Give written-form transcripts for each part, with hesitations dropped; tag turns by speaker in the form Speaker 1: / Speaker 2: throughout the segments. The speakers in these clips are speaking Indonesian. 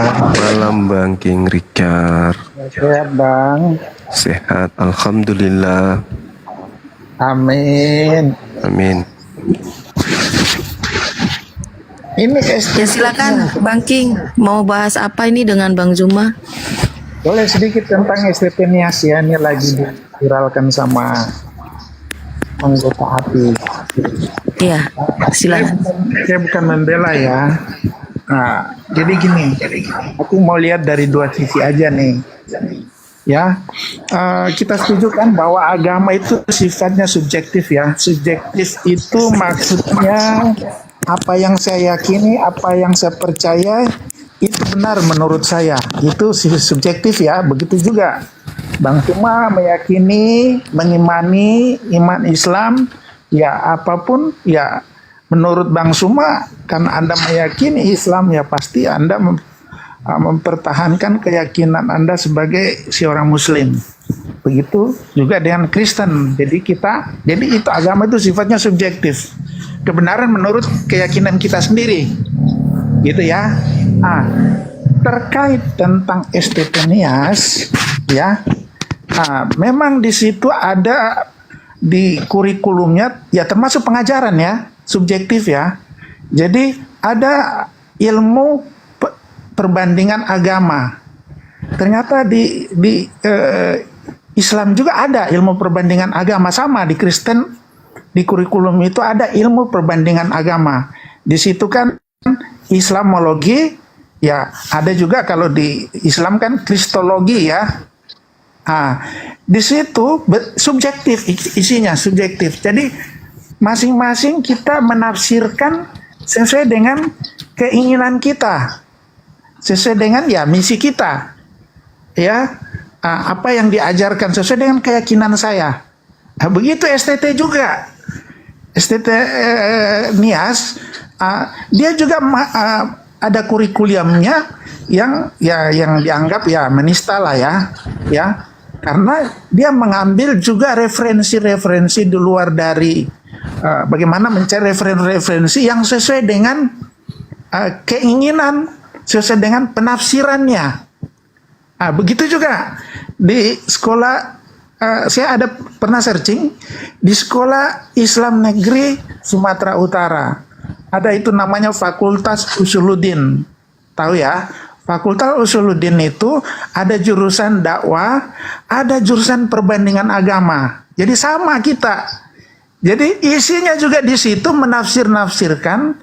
Speaker 1: Malam Bang King Richard.
Speaker 2: Sehat Bang.
Speaker 1: Sehat, alhamdulillah.
Speaker 2: Amin.
Speaker 1: Amin.
Speaker 2: Ini
Speaker 3: Ya silakan Bang King, mau bahas apa ini dengan Bang Zuma?
Speaker 2: boleh sedikit tentang STP Nias ya, ini lagi diviralkan sama anggota API.
Speaker 3: Ya, silakan.
Speaker 2: Saya bukan membela ya. Nah, jadi gini, aku mau lihat dari dua sisi aja nih. Ya, kita setuju kan bahwa agama itu sifatnya subjektif ya. Subjektif itu maksudnya apa yang saya yakini, apa yang saya percaya itu benar menurut saya. Itu subjektif ya. Begitu juga Bang Zuma meyakini, mengimani iman Islam, ya apapun ya menurut Bang Zuma kan Anda meyakini Islam ya pasti Anda mempertahankan keyakinan Anda sebagai seorang Muslim. Begitu juga dengan Kristen. Jadi itu agama itu sifatnya subjektif. Kebenaran menurut keyakinan kita sendiri. Gitu ya. Nah, terkait tentang STP Nias ya. Nah, memang di situ ada di kurikulumnya ya termasuk pengajaran ya, subjektif ya. Jadi ada ilmu perbandingan agama. Ternyata di Islam juga ada ilmu perbandingan agama, sama di Kristen di kurikulum itu ada ilmu perbandingan agama. Di situ kan Islamologi ya, ada juga kalau di Islam kan Kristologi ya. Di situ subjektif, isinya subjektif. Jadi masing-masing kita menafsirkan sesuai dengan keinginan kita, sesuai dengan ya misi kita, ya apa yang diajarkan sesuai dengan keyakinan saya. Begitu STT juga, STT Nias, dia juga ada kurikulumnya yang dianggap ya menista lah ya. Karena dia mengambil juga referensi-referensi di luar dari bagaimana mencari referensi yang sesuai dengan keinginan, sesuai dengan penafsirannya. Begitu juga di sekolah, saya ada pernah searching di sekolah Islam Negeri Sumatera Utara. Ada itu namanya Fakultas Usuluddin. Tahu ya? Fakultas Usuluddin itu ada jurusan dakwah, ada jurusan perbandingan agama. Jadi sama kita. Jadi isinya juga di situ menafsir-nafsirkan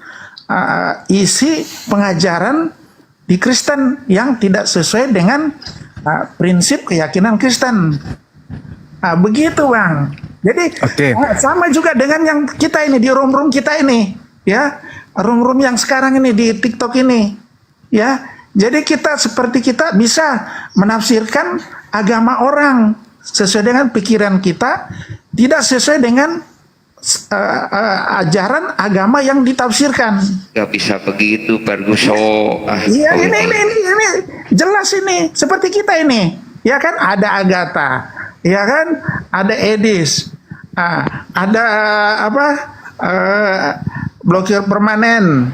Speaker 2: isi pengajaran di Kristen yang tidak sesuai dengan prinsip keyakinan Kristen. Begitu Bang. Jadi sama juga dengan yang kita ini di room-room kita ini, ya, room-room yang sekarang ini di TikTok ini, ya. Jadi kita bisa menafsirkan agama orang sesuai dengan pikiran kita, tidak sesuai dengan ajaran agama yang ditafsirkan.
Speaker 4: Gak bisa begitu, Perguso.
Speaker 2: Iya, ini jelas ini seperti kita ini, ya kan, ada Agatha, ya kan, ada Edis, ada blokir permanen.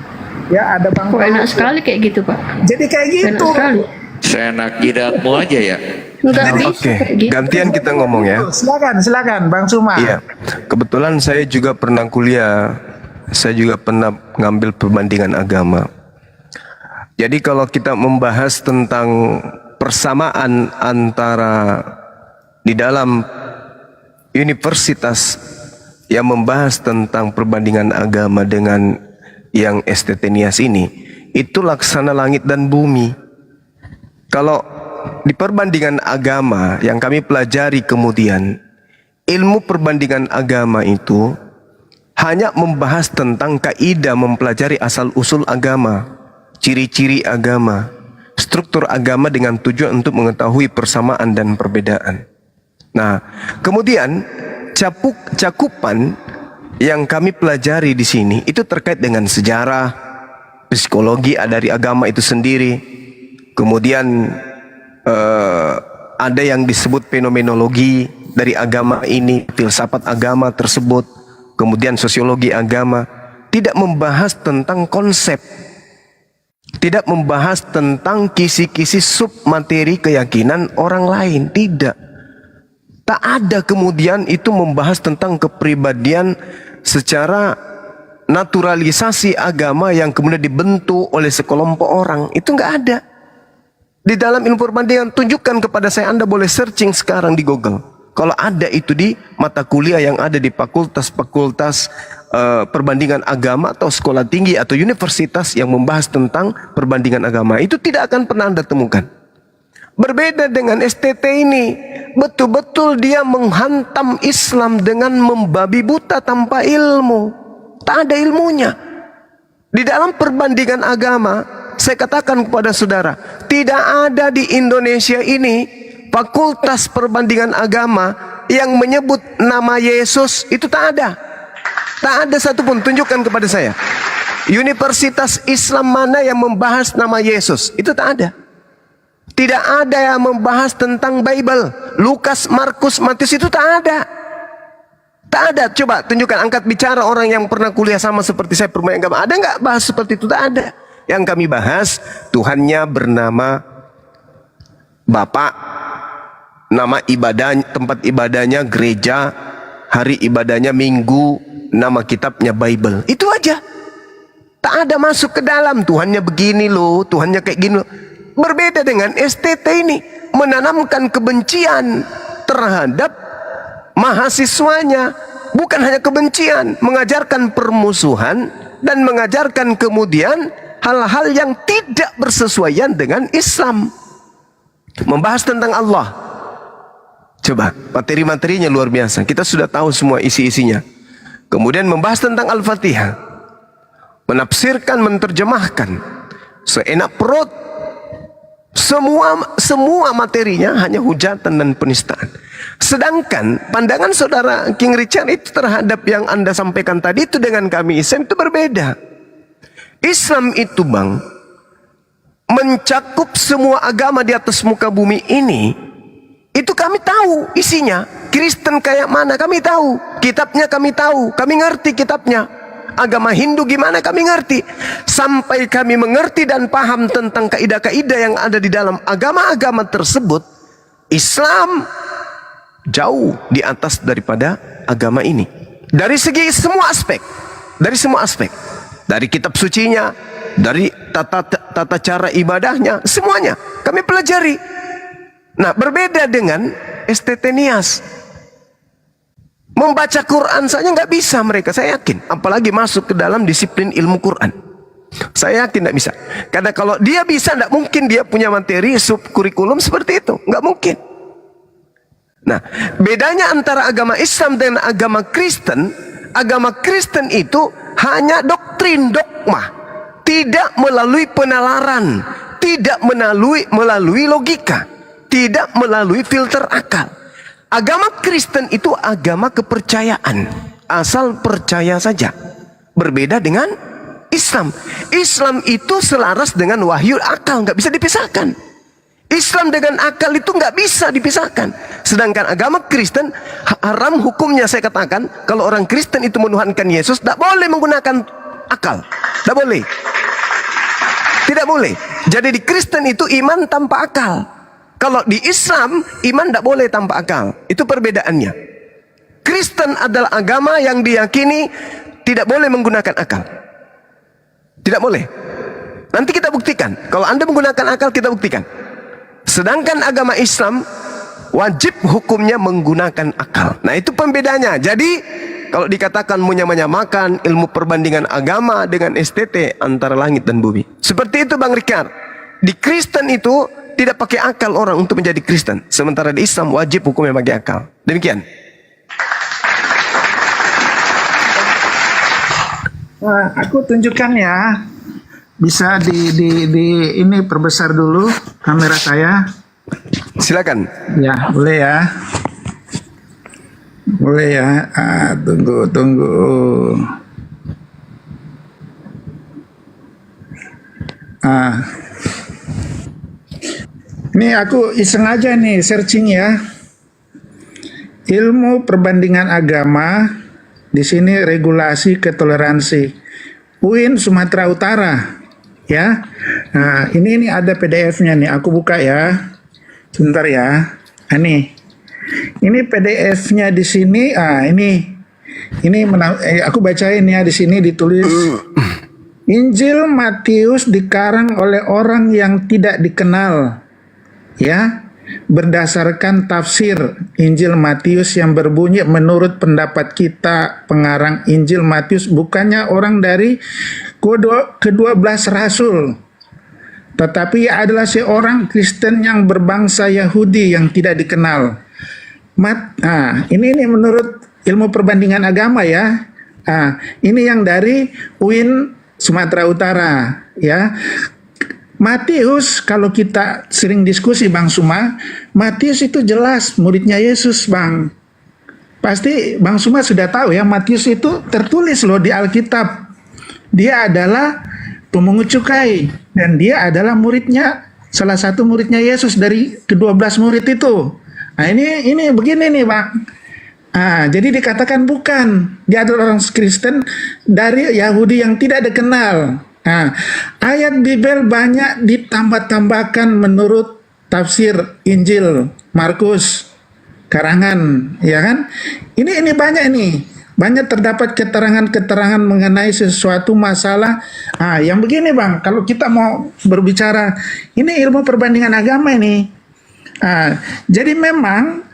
Speaker 2: Ya ada Bang.
Speaker 5: Kok enak sekali kayak gitu Pak.
Speaker 2: Jadi kayak gitu.
Speaker 5: Enak sekali.
Speaker 4: Seenak jidatmu aja ya.
Speaker 5: Gitu.
Speaker 1: Gantian kita ngomong ya.
Speaker 2: Silakan Bang Zuma.
Speaker 1: Iya, kebetulan saya juga pernah kuliah. Saya juga pernah ngambil perbandingan agama. Jadi kalau kita membahas tentang persamaan antara di dalam universitas yang membahas tentang perbandingan agama dengan yang STT Nias ini, itu laksana langit dan bumi. Kalau di perbandingan agama yang kami pelajari kemudian, ilmu perbandingan agama itu hanya membahas tentang kaidah mempelajari asal-usul agama, ciri-ciri agama, struktur agama dengan tujuan untuk mengetahui persamaan dan perbedaan. Nah, kemudian cakupan yang kami pelajari di sini itu terkait dengan sejarah, psikologi dari agama itu sendiri. Kemudian ada yang disebut fenomenologi dari agama ini, filsafat agama tersebut. Kemudian sosiologi agama, tidak membahas tentang konsep Tidak membahas tentang kisi-kisi submateri keyakinan orang lain. Tidak. Tak ada kemudian itu membahas tentang kepribadian secara naturalisasi agama yang kemudian dibentuk oleh sekelompok orang. Itu nggak ada. Di dalam ilmu perbandingan, tunjukkan kepada saya, Anda boleh searching sekarang di Google. Kalau ada itu di mata kuliah yang ada di fakultas-fakultas perbandingan agama atau sekolah tinggi atau universitas yang membahas tentang perbandingan agama, itu tidak akan pernah Anda temukan. Berbeda dengan STT ini, betul-betul dia menghantam Islam dengan membabi buta tanpa ilmu. Tak ada ilmunya. Di dalam perbandingan agama, saya katakan kepada saudara, tidak ada di Indonesia ini fakultas perbandingan agama yang menyebut nama Yesus. Itu tak ada. Tak ada satupun. Tunjukkan kepada saya universitas Islam mana yang membahas nama Yesus. Itu tak ada. Tidak ada yang membahas tentang Bible, Lukas, Markus, Matius. Itu tak ada. Tak ada. Coba tunjukkan, angkat bicara orang yang pernah kuliah sama seperti saya perbandingan agama. Ada nggak bahas seperti itu? Tak ada. Yang kami bahas, Tuhannya bernama Bapak, nama ibadah, tempat ibadahnya gereja, hari ibadahnya Minggu, nama kitabnya Bible. Itu aja. Tak ada masuk ke dalam Tuhannya begini loh, Tuhannya kayak gini loh. Berbeda dengan STT ini, menanamkan kebencian terhadap mahasiswanya. Bukan hanya kebencian, mengajarkan permusuhan dan mengajarkan kemudian hal-hal yang tidak bersesuaian dengan Islam. Membahas tentang Allah. Coba, materi-materinya luar biasa. Kita sudah tahu semua isi-isinya. Kemudian membahas tentang Al-Fatihah. Menafsirkan, menerjemahkan. Seenak perut. Semua materinya hanya hujatan dan penistaan. Sedangkan pandangan saudara King Richard itu terhadap yang Anda sampaikan tadi itu dengan kami Islam itu berbeda. Islam itu bang, mencakup semua agama di atas muka bumi ini. Itu kami tahu isinya. Kristen kayak mana kami tahu. Kitabnya kami tahu. Kami ngerti kitabnya. Agama Hindu gimana kami ngerti. Sampai kami mengerti dan paham tentang kaidah-kaidah yang ada di dalam agama-agama tersebut. Islam jauh di atas daripada agama ini. Dari segi semua aspek. Dari semua aspek. Dari kitab sucinya, dari tata cara ibadahnya, semuanya kami pelajari. Nah, berbeda dengan STT Nias. Membaca Quran saja nggak bisa mereka, saya yakin. Apalagi masuk ke dalam disiplin ilmu Quran. Saya yakin nggak bisa. Karena kalau dia bisa, nggak mungkin dia punya materi subkurikulum seperti itu. Nggak mungkin. Nah, bedanya antara agama Islam dan agama Kristen itu hanya doktrin, dogma. Tidak melalui penalaran. Tidak melalui logika. Tidak melalui filter akal. Agama Kristen itu agama kepercayaan. Asal percaya saja. Berbeda dengan Islam. Islam itu selaras dengan wahyu akal. Nggak bisa dipisahkan. Islam dengan akal itu nggak bisa dipisahkan. Sedangkan agama Kristen haram hukumnya, saya katakan, kalau orang Kristen itu menuhankan Yesus, tidak boleh menggunakan akal. Tidak boleh. Tidak boleh. Jadi di Kristen itu iman tanpa akal. Kalau di Islam, iman tidak boleh tanpa akal. Itu perbedaannya. Kristen adalah agama yang diyakini tidak boleh menggunakan akal. Tidak boleh. Nanti kita buktikan. Kalau Anda menggunakan akal, kita buktikan. Sedangkan agama Islam, wajib hukumnya menggunakan akal. Nah, itu pembedanya. Jadi, kalau dikatakan menyamakan ilmu perbandingan agama dengan STT antara langit dan bumi. Seperti itu Bang Rikar. Di Kristen itu tidak pakai akal orang untuk menjadi Kristen. Sementara di Islam wajib hukumnya pakai akal. Demikian.
Speaker 2: Nah, aku tunjukkan ya. Bisa di ini perbesar dulu kamera saya.
Speaker 1: Silakan.
Speaker 2: Ya, boleh ya. Boleh ya. Tunggu. Ini aku iseng aja nih searching ya. Ilmu perbandingan agama, di sini regulasi ketoleransi. UIN Sumatera Utara, ya. Nah, ini ada PDF-nya nih. Aku buka ya. Sebentar ya. Ini PDF-nya di sini. Aku bacain ya, di sini ditulis Injil Matius dikarang oleh orang yang tidak dikenal, ya, berdasarkan tafsir Injil Matius yang berbunyi, menurut pendapat kita pengarang Injil Matius bukannya orang dari ke-12 rasul, tetapi ia adalah seorang Kristen yang berbangsa Yahudi yang tidak dikenal. Ini menurut ilmu perbandingan agama ya. Ini yang dari UIN Sumatera Utara ya. Matius, kalau kita sering diskusi Bang Suma, Matius itu jelas muridnya Yesus, Bang. Pasti Bang Suma sudah tahu ya, Matius itu tertulis loh di Alkitab. Dia adalah pemungut cukai dan dia adalah muridnya, salah satu muridnya Yesus dari ke-12 murid itu. Nah, ini begini nih, Bang. Jadi dikatakan bukan, dia adalah orang Kristen dari Yahudi yang tidak dikenal. Ayat Bible banyak ditambah-tambahkan menurut tafsir Injil Markus karangan, ya kan? Ini banyak terdapat keterangan-keterangan mengenai sesuatu masalah. Yang begini Bang, kalau kita mau berbicara, ini ilmu perbandingan agama ini. Jadi memang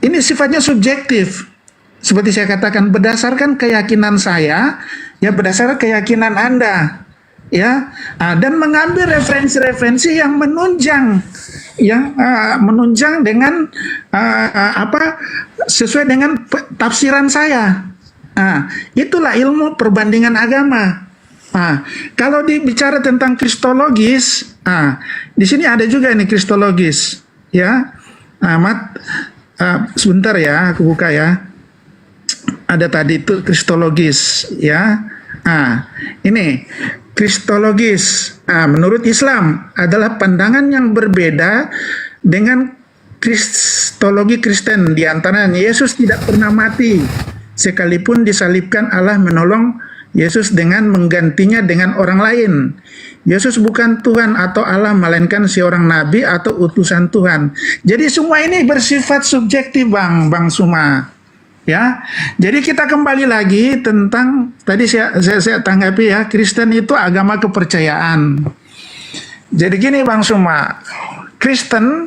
Speaker 2: ini sifatnya subjektif. Seperti saya katakan, berdasarkan keyakinan saya, ya berdasarkan keyakinan Anda, ya, dan mengambil referensi-referensi yang menunjang, dengan sesuai dengan tafsiran saya. Itulah ilmu perbandingan agama. Kalau dibicara tentang kristologis, di sini ada juga ini kristologis, ya. Sebentar ya, aku buka ya. Ada tadi itu kristologis, ya. Ini kristologis. Menurut Islam adalah pandangan yang berbeda dengan kristologi Kristen. Di antaranya Yesus tidak pernah mati, sekalipun disalibkan Allah menolong Yesus dengan menggantinya dengan orang lain. Yesus bukan Tuhan atau Allah, melainkan seorang nabi atau utusan Tuhan. Jadi semua ini bersifat subjektif, Bang Suma. Ya, jadi kita kembali lagi tentang tadi saya tanggapi ya, Kristen itu agama kepercayaan. Jadi gini Bang Suma, Kristen,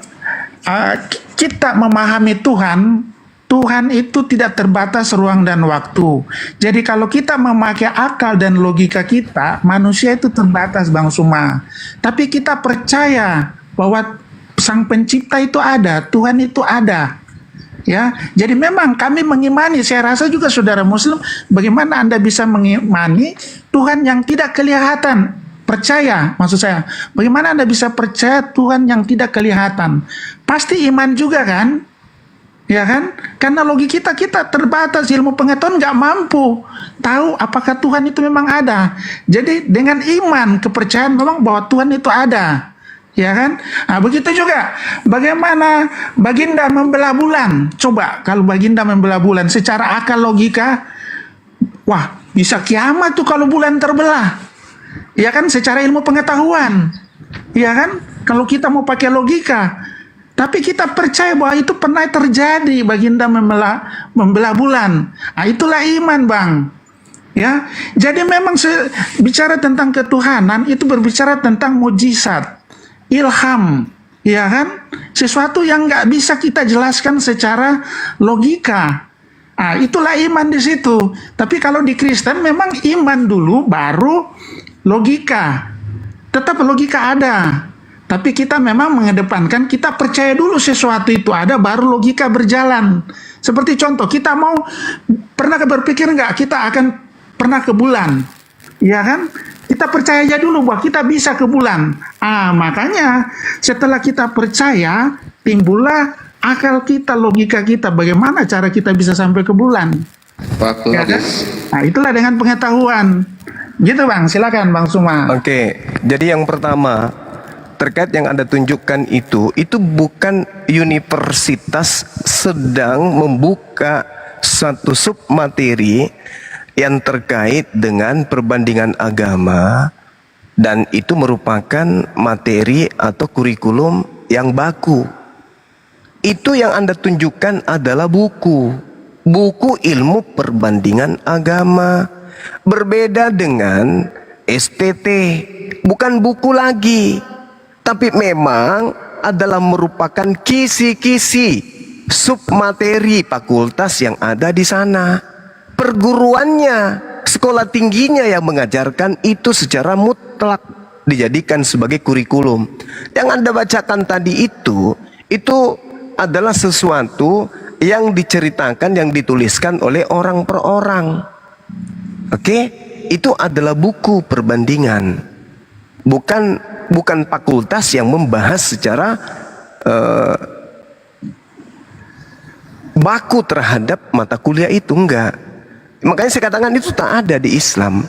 Speaker 2: kita memahami Tuhan itu tidak terbatas ruang dan waktu. Jadi kalau kita memakai akal dan logika kita, manusia itu terbatas Bang Suma. Tapi kita percaya bahwa Sang Pencipta itu ada, Tuhan itu ada. Ya, jadi memang kami mengimani, saya rasa juga saudara Muslim, bagaimana Anda bisa mengimani Tuhan yang tidak kelihatan? Percaya, maksud saya, bagaimana Anda bisa percaya Tuhan yang tidak kelihatan? Pasti iman juga kan? Ya kan? Karena logika kita terbatas, ilmu pengetahuan nggak mampu tahu apakah Tuhan itu memang ada. Jadi dengan iman, kepercayaan memang bahwa Tuhan itu ada. Ya kan? Begitu juga bagaimana Baginda membelah bulan. Coba kalau Baginda membelah bulan secara akal logika, wah bisa kiamat tuh kalau bulan terbelah. Ya kan, secara ilmu pengetahuan. Ya kan, kalau kita mau pakai logika. Tapi kita percaya bahwa itu pernah terjadi, Baginda membelah bulan. Itulah iman, Bang. Ya, jadi memang bicara tentang ketuhanan itu berbicara tentang mujizat, ilham, ya kan? Sesuatu yang nggak bisa kita jelaskan secara logika. Itulah iman di situ. Tapi kalau di Kristen memang iman dulu, baru logika. Tetap logika ada. Tapi kita memang mengedepankan, kita percaya dulu sesuatu itu ada, baru logika berjalan. Seperti contoh, kita pernah berpikir nggak kita akan pernah ke bulan? Ya kan? Kita percaya aja dulu bahwa kita bisa ke bulan. Makanya setelah kita percaya, timbullah akal kita, logika kita, bagaimana cara kita bisa sampai ke bulan.
Speaker 4: Waktu
Speaker 2: Ya kan?
Speaker 4: habis.
Speaker 2: Itulah dengan pengetahuan. Gitu Bang, silakan Bang Suma.
Speaker 1: Oke, jadi yang pertama terkait yang Anda tunjukkan itu bukan universitas sedang membuka satu submateri yang terkait dengan perbandingan agama dan itu merupakan materi atau kurikulum yang baku. Itu yang Anda tunjukkan adalah buku ilmu perbandingan agama. Berbeda dengan STT, bukan buku lagi, tapi memang adalah merupakan kisi-kisi submateri fakultas yang ada di sana. Perguruannya, sekolah tingginya yang mengajarkan itu secara mutlak dijadikan sebagai kurikulum. Yang Anda bacakan tadi itu adalah sesuatu yang diceritakan, yang dituliskan oleh orang per orang. Oke? Itu adalah buku perbandingan. Bukan fakultas yang membahas secara baku terhadap mata kuliah itu, enggak. Makanya saya katakan itu tak ada di Islam.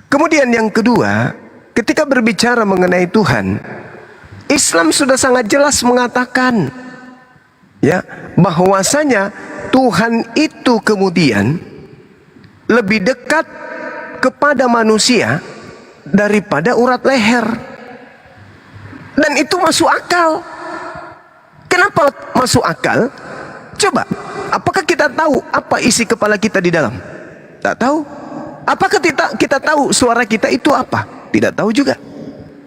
Speaker 1: Kemudian yang kedua, ketika berbicara mengenai Tuhan, Islam sudah sangat jelas mengatakan ya bahwasanya Tuhan itu kemudian lebih dekat kepada manusia daripada urat leher. Dan itu masuk akal. Kenapa masuk akal? Coba, apakah kita tahu apa isi kepala kita di dalam? Tak tahu. Apakah kita tahu suara kita itu apa? Tidak tahu juga.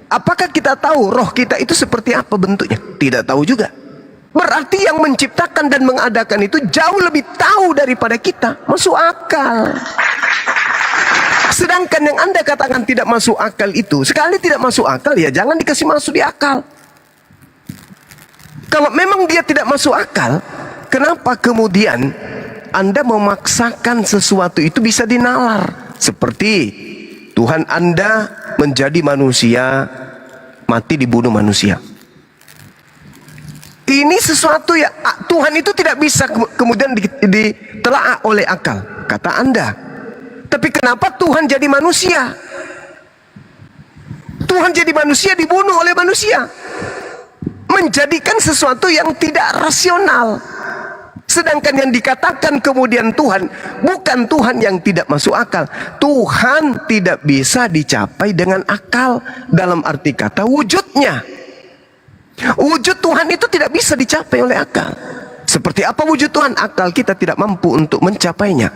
Speaker 1: Apakah kita tahu roh kita itu seperti apa bentuknya? Tidak tahu juga. Berarti yang menciptakan dan mengadakan itu jauh lebih tahu daripada kita. Masuk akal. Sedangkan yang Anda katakan tidak masuk akal itu, sekali tidak masuk akal ya jangan dikasih masuk di akal. Kalau memang dia tidak masuk akal, kenapa kemudian Anda memaksakan sesuatu itu bisa dinalar? Seperti Tuhan Anda menjadi manusia, mati dibunuh manusia. Ini sesuatu ya Tuhan itu tidak bisa kemudian ditelaah oleh akal, kata Anda. Tapi kenapa Tuhan jadi manusia? Tuhan jadi manusia dibunuh oleh manusia. Menjadikan sesuatu yang tidak rasional. Sedangkan yang dikatakan kemudian Tuhan, bukan Tuhan yang tidak masuk akal. Tuhan tidak bisa dicapai dengan akal, dalam arti kata wujudnya. Wujud Tuhan itu tidak bisa dicapai oleh akal. Seperti apa wujud Tuhan? Akal kita tidak mampu untuk mencapainya.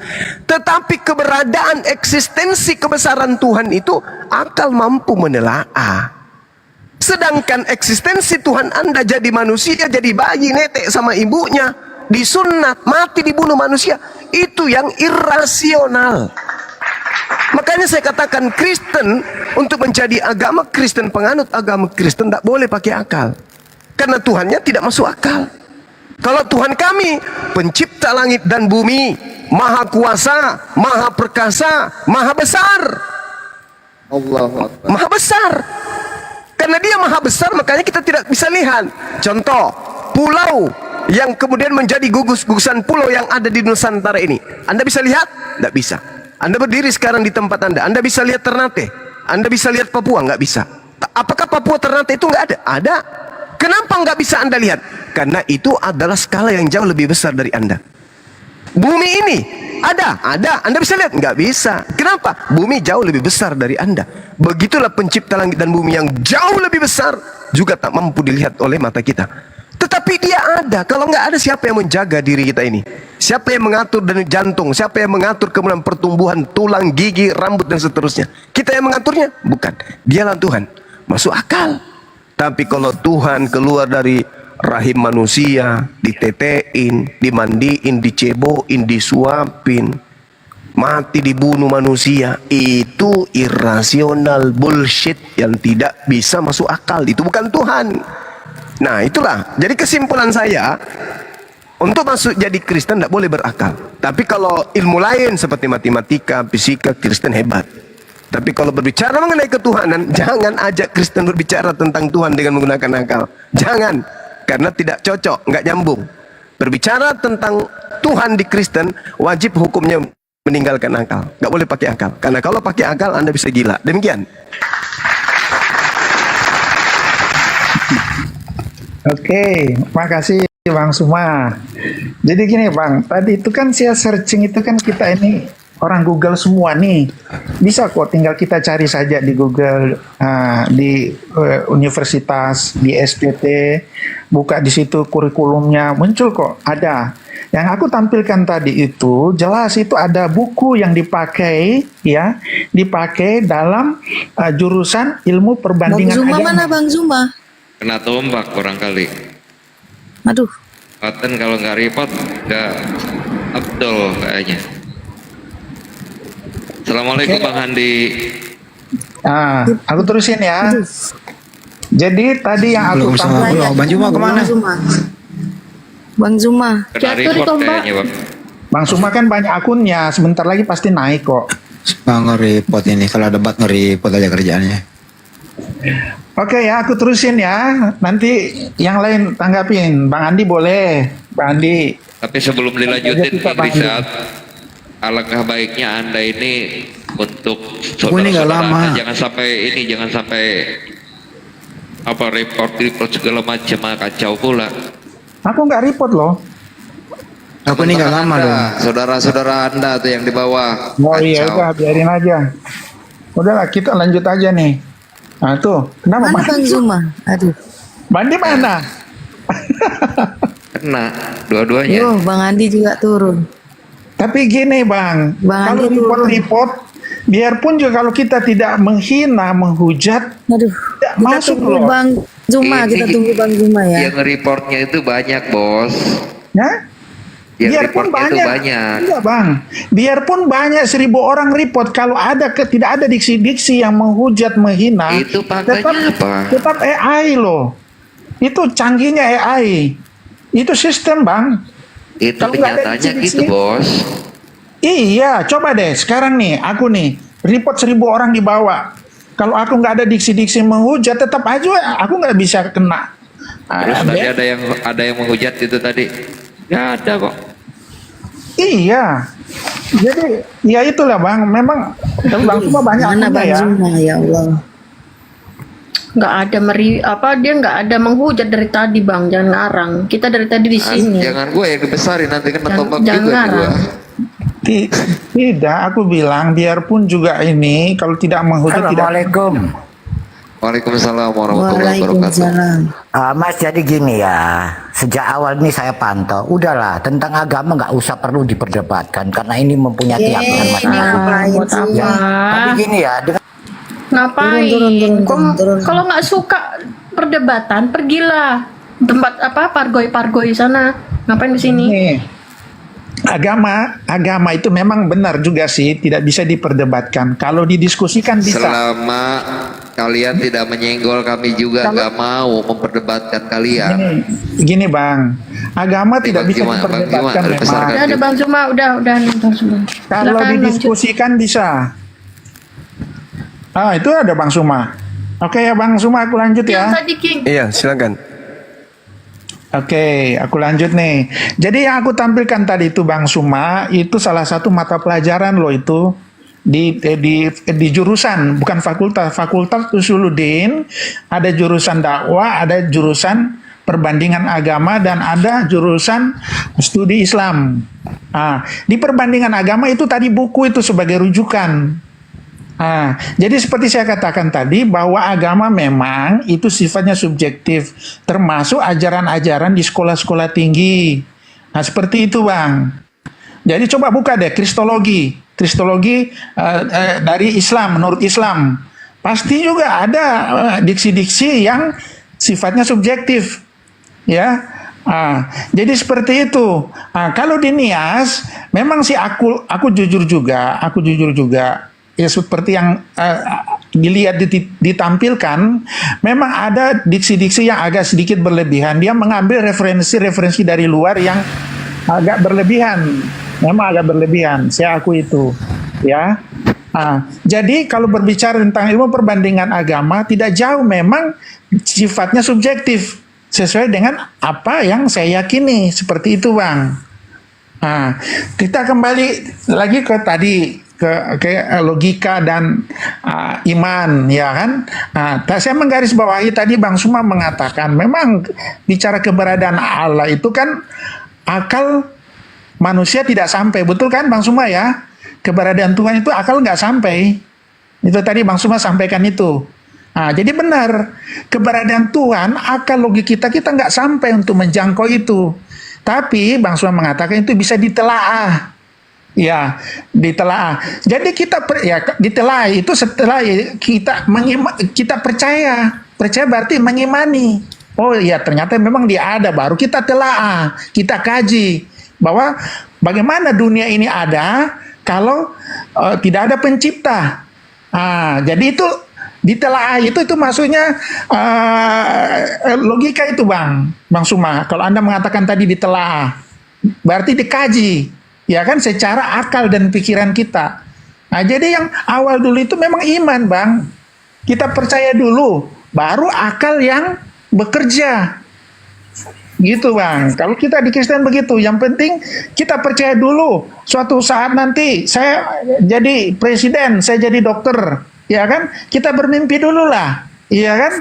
Speaker 1: Tetapi keberadaan eksistensi kebesaran Tuhan itu akal mampu menelaah. Sedangkan eksistensi Tuhan Anda jadi manusia, jadi bayi netek sama ibunya, disunat, mati dibunuh manusia, itu yang irasional. Makanya saya katakan Kristen untuk menjadi agama Kristen, penganut agama Kristen tidak boleh pakai akal. Karena Tuhannya tidak masuk akal. Kalau Tuhan kami pencipta langit dan bumi, maha kuasa, maha perkasa, maha besar. Maha besar. Karena dia maha besar makanya kita tidak bisa lihat. Contoh, pulau yang kemudian menjadi gugus-gugusan pulau yang ada di Nusantara ini, Anda bisa lihat? Tidak bisa. Anda berdiri sekarang di tempat Anda bisa lihat Ternate, Anda bisa lihat Papua? Nggak bisa. Apakah Papua Ternate itu nggak ada? Ada. Kenapa nggak bisa Anda lihat? Karena itu adalah skala yang jauh lebih besar dari Anda. Bumi ini ada. Anda bisa lihat? Nggak bisa. Kenapa? Bumi jauh lebih besar dari Anda. Begitulah pencipta langit dan bumi yang jauh lebih besar juga tak mampu dilihat oleh mata kita. Tetapi dia ada. Kalau nggak ada, siapa yang menjaga diri kita ini? Siapa yang mengatur denyut jantung? Siapa yang mengatur kemudian pertumbuhan tulang, gigi, rambut dan seterusnya? Kita yang mengaturnya? Bukan. Dialah Tuhan. Masuk akal. Tapi kalau Tuhan keluar dari rahim manusia, ditetein, dimandiin, diceboin, disuapin, mati dibunuh manusia, itu irasional, bullshit yang tidak bisa masuk akal. Itu bukan Tuhan. Nah itulah, jadi kesimpulan saya, untuk masuk jadi Kristen tidak boleh berakal. Tapi kalau ilmu lain seperti matematika, fisika, Kristen hebat. Tapi kalau berbicara mengenai ketuhanan, jangan ajak Kristen berbicara tentang Tuhan dengan menggunakan akal. Jangan, karena tidak cocok, nggak nyambung. Berbicara tentang Tuhan di Kristen, wajib hukumnya meninggalkan akal. Nggak boleh pakai akal. Karena kalau pakai akal, Anda bisa gila. Demikian.
Speaker 2: Oke, makasih Bang Suma. Jadi gini Bang, tadi itu kan saya searching itu kan kita ini orang Google semua nih. Bisa kok, tinggal kita cari saja di Google, di universitas, di SPT, buka di situ kurikulumnya, muncul kok, ada. Yang aku tampilkan tadi itu jelas itu ada buku yang dipakai, ya, dipakai dalam jurusan ilmu
Speaker 3: Bang
Speaker 2: perbandingan
Speaker 3: Zuma
Speaker 2: agama.
Speaker 3: mana Bang Zuma?
Speaker 4: Kena tombak barangkali.
Speaker 3: Aduh,
Speaker 4: Paten kalau nggak repot nggak Abdul kayaknya. Assalamualaikum Bang Handi.
Speaker 2: Aku terusin ya. Jadi tadi yang aku tampilkan,
Speaker 6: Bang Zuma kemana?
Speaker 3: Bang Zuma. Bang Zuma.
Speaker 4: Kena
Speaker 5: Jatuh
Speaker 4: report
Speaker 5: ditombak.
Speaker 4: kayaknya Bang.
Speaker 2: Bang Suma kan banyak akunnya, sebentar lagi pasti naik kok.
Speaker 6: Bang nge-report ini, kalau debat nge-report aja kerjaannya.
Speaker 2: Oke ya, aku terusin ya. Nanti yang lain tanggapin. Bang Andi boleh. Bang Andi.
Speaker 4: Tapi sebelum dilanjutin
Speaker 2: Kita, Bang
Speaker 4: Richard, alangkah baiknya Anda ini untuk
Speaker 6: Ini nggak
Speaker 4: saudara-saudara
Speaker 6: lama.
Speaker 4: Anda jangan sampai apa report segala macam kacau pula.
Speaker 2: Aku nggak report loh.
Speaker 6: Aku ini nggak lama
Speaker 4: Anda,
Speaker 6: dong.
Speaker 4: saudara-saudara Anda tuh yang di bawah.
Speaker 2: Oh iya,
Speaker 4: kacau.
Speaker 2: udah biarin aja. Udahlah, kita lanjut aja nih. Nah tuh, kenapa
Speaker 3: Mana
Speaker 2: Bang?
Speaker 3: Bang Zuma? Aduh.
Speaker 2: Bandi mana?
Speaker 4: Kena dua-duanya.
Speaker 3: Yo, Bang Andi juga turun.
Speaker 2: Tapi gini Bang,
Speaker 3: Bang
Speaker 2: kalau
Speaker 3: Andi turun.
Speaker 2: report-report, biarpun juga kalau kita tidak menghina, menghujat,
Speaker 3: Aduh.
Speaker 2: tidak
Speaker 3: Kita
Speaker 2: masuk
Speaker 3: tunggu
Speaker 2: loh.
Speaker 3: Bang Zuma,
Speaker 4: Ini
Speaker 3: kita tunggu Bang Zuma ya.
Speaker 4: Yang reportnya itu banyak bos.
Speaker 2: Ya?
Speaker 4: Yang
Speaker 2: Biarpun
Speaker 4: reportnya itu
Speaker 2: banyak,
Speaker 4: banyak.
Speaker 2: iya Bang. Biarpun banyak 1.000 orang report, kalau ada tidak ada diksi-diksi yang menghujat, menghina,
Speaker 4: Itu faktanya apa?
Speaker 2: tetap AI loh. Itu canggihnya AI. Itu sistem Bang.
Speaker 4: Itu
Speaker 2: Kalau nggak ada
Speaker 4: kenyataannya
Speaker 2: diksi-diksi,
Speaker 4: gitu bos.
Speaker 2: Iya, coba deh sekarang nih, aku nih report 1.000 orang dibawa. Kalau aku nggak ada diksi-diksi menghujat, tetap aja aku nggak bisa kena.
Speaker 4: Terus tadi ada yang menghujat itu tadi. Nggak ada kok.
Speaker 2: Iya. Jadi ya itulah Bang, memang Bang semua banyak
Speaker 3: Mana
Speaker 2: akunnya
Speaker 3: Bang
Speaker 2: ya.
Speaker 3: Zuma ya Allah.
Speaker 5: Nggak ada dia nggak ada menghujat dari tadi Bang, jangan ngarang. Kita dari tadi di sini.
Speaker 4: Jangan gue yang dibesarin nanti kena
Speaker 5: Jangan-
Speaker 4: tombak
Speaker 5: jangan
Speaker 4: juga nih
Speaker 5: ngarang.
Speaker 4: gua.
Speaker 2: Tidak, aku bilang biarpun juga ini kalau tidak menghujat tidak.
Speaker 7: Assalamualaikum.
Speaker 4: Waalaikumsalam warahmatullahi wabarakatuh.
Speaker 3: Waalaikumsalam.
Speaker 7: Mas, jadi gini ya, sejak awal ini saya pantau, udahlah tentang agama nggak usah perlu diperdebatkan karena ini mempunyai keyakinan
Speaker 3: Ini
Speaker 7: masing-masing.
Speaker 3: ngapain
Speaker 5: buat
Speaker 3: sih?
Speaker 5: apa?
Speaker 7: Tapi gini ya, dengan
Speaker 5: Ngapain?
Speaker 3: Turun.
Speaker 5: Kalau nggak suka perdebatan, pergilah tempat pargoi sana. Ngapain di sini?
Speaker 2: Nih, agama itu memang benar juga sih, tidak bisa diperdebatkan. Kalau didiskusikan bisa.
Speaker 4: Selama kalian tidak menyenggol kami juga nggak mau memperdebatkan kalian.
Speaker 2: Gini Bang, agama tidak bisa
Speaker 4: Bang Zuma,
Speaker 2: diperdebatkan
Speaker 4: ada
Speaker 2: memang.
Speaker 4: besar-
Speaker 5: Ada Bang Zuma, udah Bang Zuma.
Speaker 2: Kalau
Speaker 5: Silakan,
Speaker 2: didiskusikan bisa. Itu ada Bang Suma. Oke ya Bang Suma, aku lanjut
Speaker 5: lanjut. Yang
Speaker 2: ya.
Speaker 5: tadi King.
Speaker 1: Iya, silakan.
Speaker 2: Oke, aku lanjut nih. Jadi yang aku tampilkan tadi itu Bang Suma, itu salah satu mata pelajaran loh itu di jurusan, bukan fakultas. Fakultas Usuluddin, ada jurusan dakwah, ada jurusan perbandingan agama, dan ada jurusan studi Islam. Di perbandingan agama itu tadi buku itu sebagai rujukan. Jadi seperti saya katakan tadi bahwa agama memang itu sifatnya subjektif, termasuk ajaran-ajaran di sekolah-sekolah tinggi. Seperti itu Bang. Jadi coba buka deh Kristologi dari Islam, menurut Islam. Pasti juga ada diksi-diksi yang sifatnya subjektif. Ya. Jadi seperti itu. Kalau di Nias, memang sih aku jujur juga, ya seperti yang dilihat ditampilkan, memang ada diksi-diksi yang agak sedikit berlebihan. Dia mengambil referensi dari luar yang agak berlebihan. Memang agak berlebihan, saya akui itu. Ya. Jadi kalau berbicara tentang ilmu perbandingan agama, tidak jauh, memang sifatnya subjektif sesuai dengan apa yang saya yakini. Seperti itu Bang. Kita kembali lagi ke tadi, ke logika dan iman, ya kan? Saya menggarisbawahi tadi Bang Suma mengatakan memang bicara keberadaan Allah itu kan akal manusia tidak sampai, betul kan Bang Suma ya? keberadaan Tuhan itu akal nggak sampai. Itu tadi Bang Suma sampaikan itu. Nah, jadi benar, keberadaan Tuhan, akal logika kita nggak sampai untuk menjangkau itu. Tapi Bang Suma mengatakan itu bisa ditelaah. Ya, ditelaah. Jadi kita ditelaah itu setelah kita percaya. Percaya berarti mengimani. Oh iya, ternyata memang dia ada, baru kita telaah, kita kaji bahwa bagaimana dunia ini ada kalau tidak ada pencipta. Jadi itu ditelaah itu maksudnya logika itu Bang Suma. Kalau Anda mengatakan tadi ditelaah, berarti dikaji, ya kan, secara akal dan pikiran kita. Nah, jadi yang awal dulu itu memang iman Bang. Kita percaya dulu, baru akal yang bekerja. Gitu Bang. Kalau kita di Kristen begitu, yang penting kita percaya dulu. Suatu saat nanti saya jadi presiden, saya jadi dokter, ya kan? Kita bermimpi dulu lah, iya kan?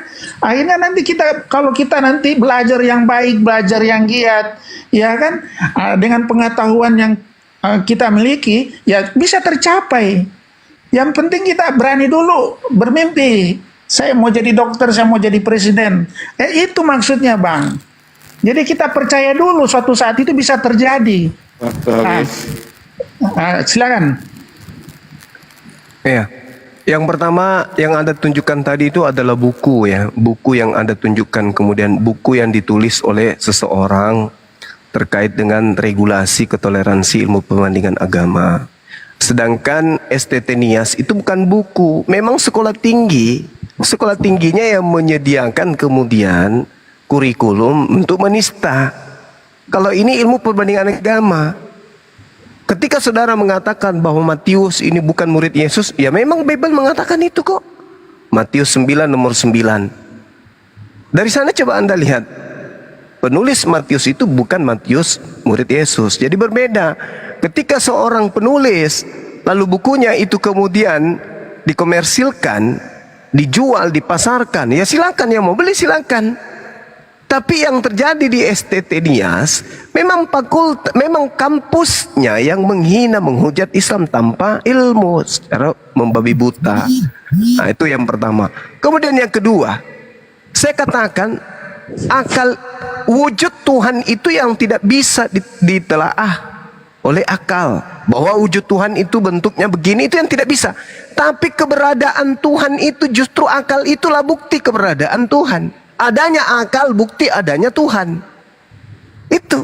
Speaker 2: Akhirnya nanti kalau kita nanti belajar yang baik, belajar yang giat, ya kan? Dengan pengetahuan yang kita miliki, ya bisa tercapai. Yang penting kita berani dulu bermimpi. Saya mau jadi dokter, saya mau jadi presiden. Itu maksudnya Bang. Jadi kita percaya dulu suatu saat itu bisa terjadi. Silakan.
Speaker 1: Ya. Yang pertama yang Anda tunjukkan tadi itu adalah buku ya. Buku yang Anda tunjukkan, kemudian buku yang ditulis oleh seseorang terkait dengan regulasi ketoleransi ilmu perbandingan agama. Sedangkan STT Nias itu bukan buku, memang sekolah tinggi. Sekolah tingginya yang menyediakan kemudian kurikulum untuk menista. Kalau ini ilmu perbandingan agama, ketika saudara mengatakan bahwa Matius ini bukan murid Yesus, ya memang Bible mengatakan itu kok. Matius 9 nomor 9. Dari sana coba Anda lihat, penulis Matius itu bukan Matius murid Yesus. Jadi berbeda. Ketika seorang penulis lalu bukunya itu kemudian dikomersilkan, dijual, dipasarkan, ya silakan, yang mau beli silakan. Tapi yang terjadi di STT Nias memang memang kampusnya yang menghina, menghujat Islam tanpa ilmu, secara membabi buta. Nah, itu yang pertama. Kemudian yang kedua, saya katakan akal wujud Tuhan itu yang tidak bisa ditelaah oleh akal, bahwa wujud Tuhan itu bentuknya begini, itu yang tidak bisa. Tapi keberadaan Tuhan itu justru akal itulah bukti keberadaan Tuhan. Adanya akal bukti adanya Tuhan. Itu.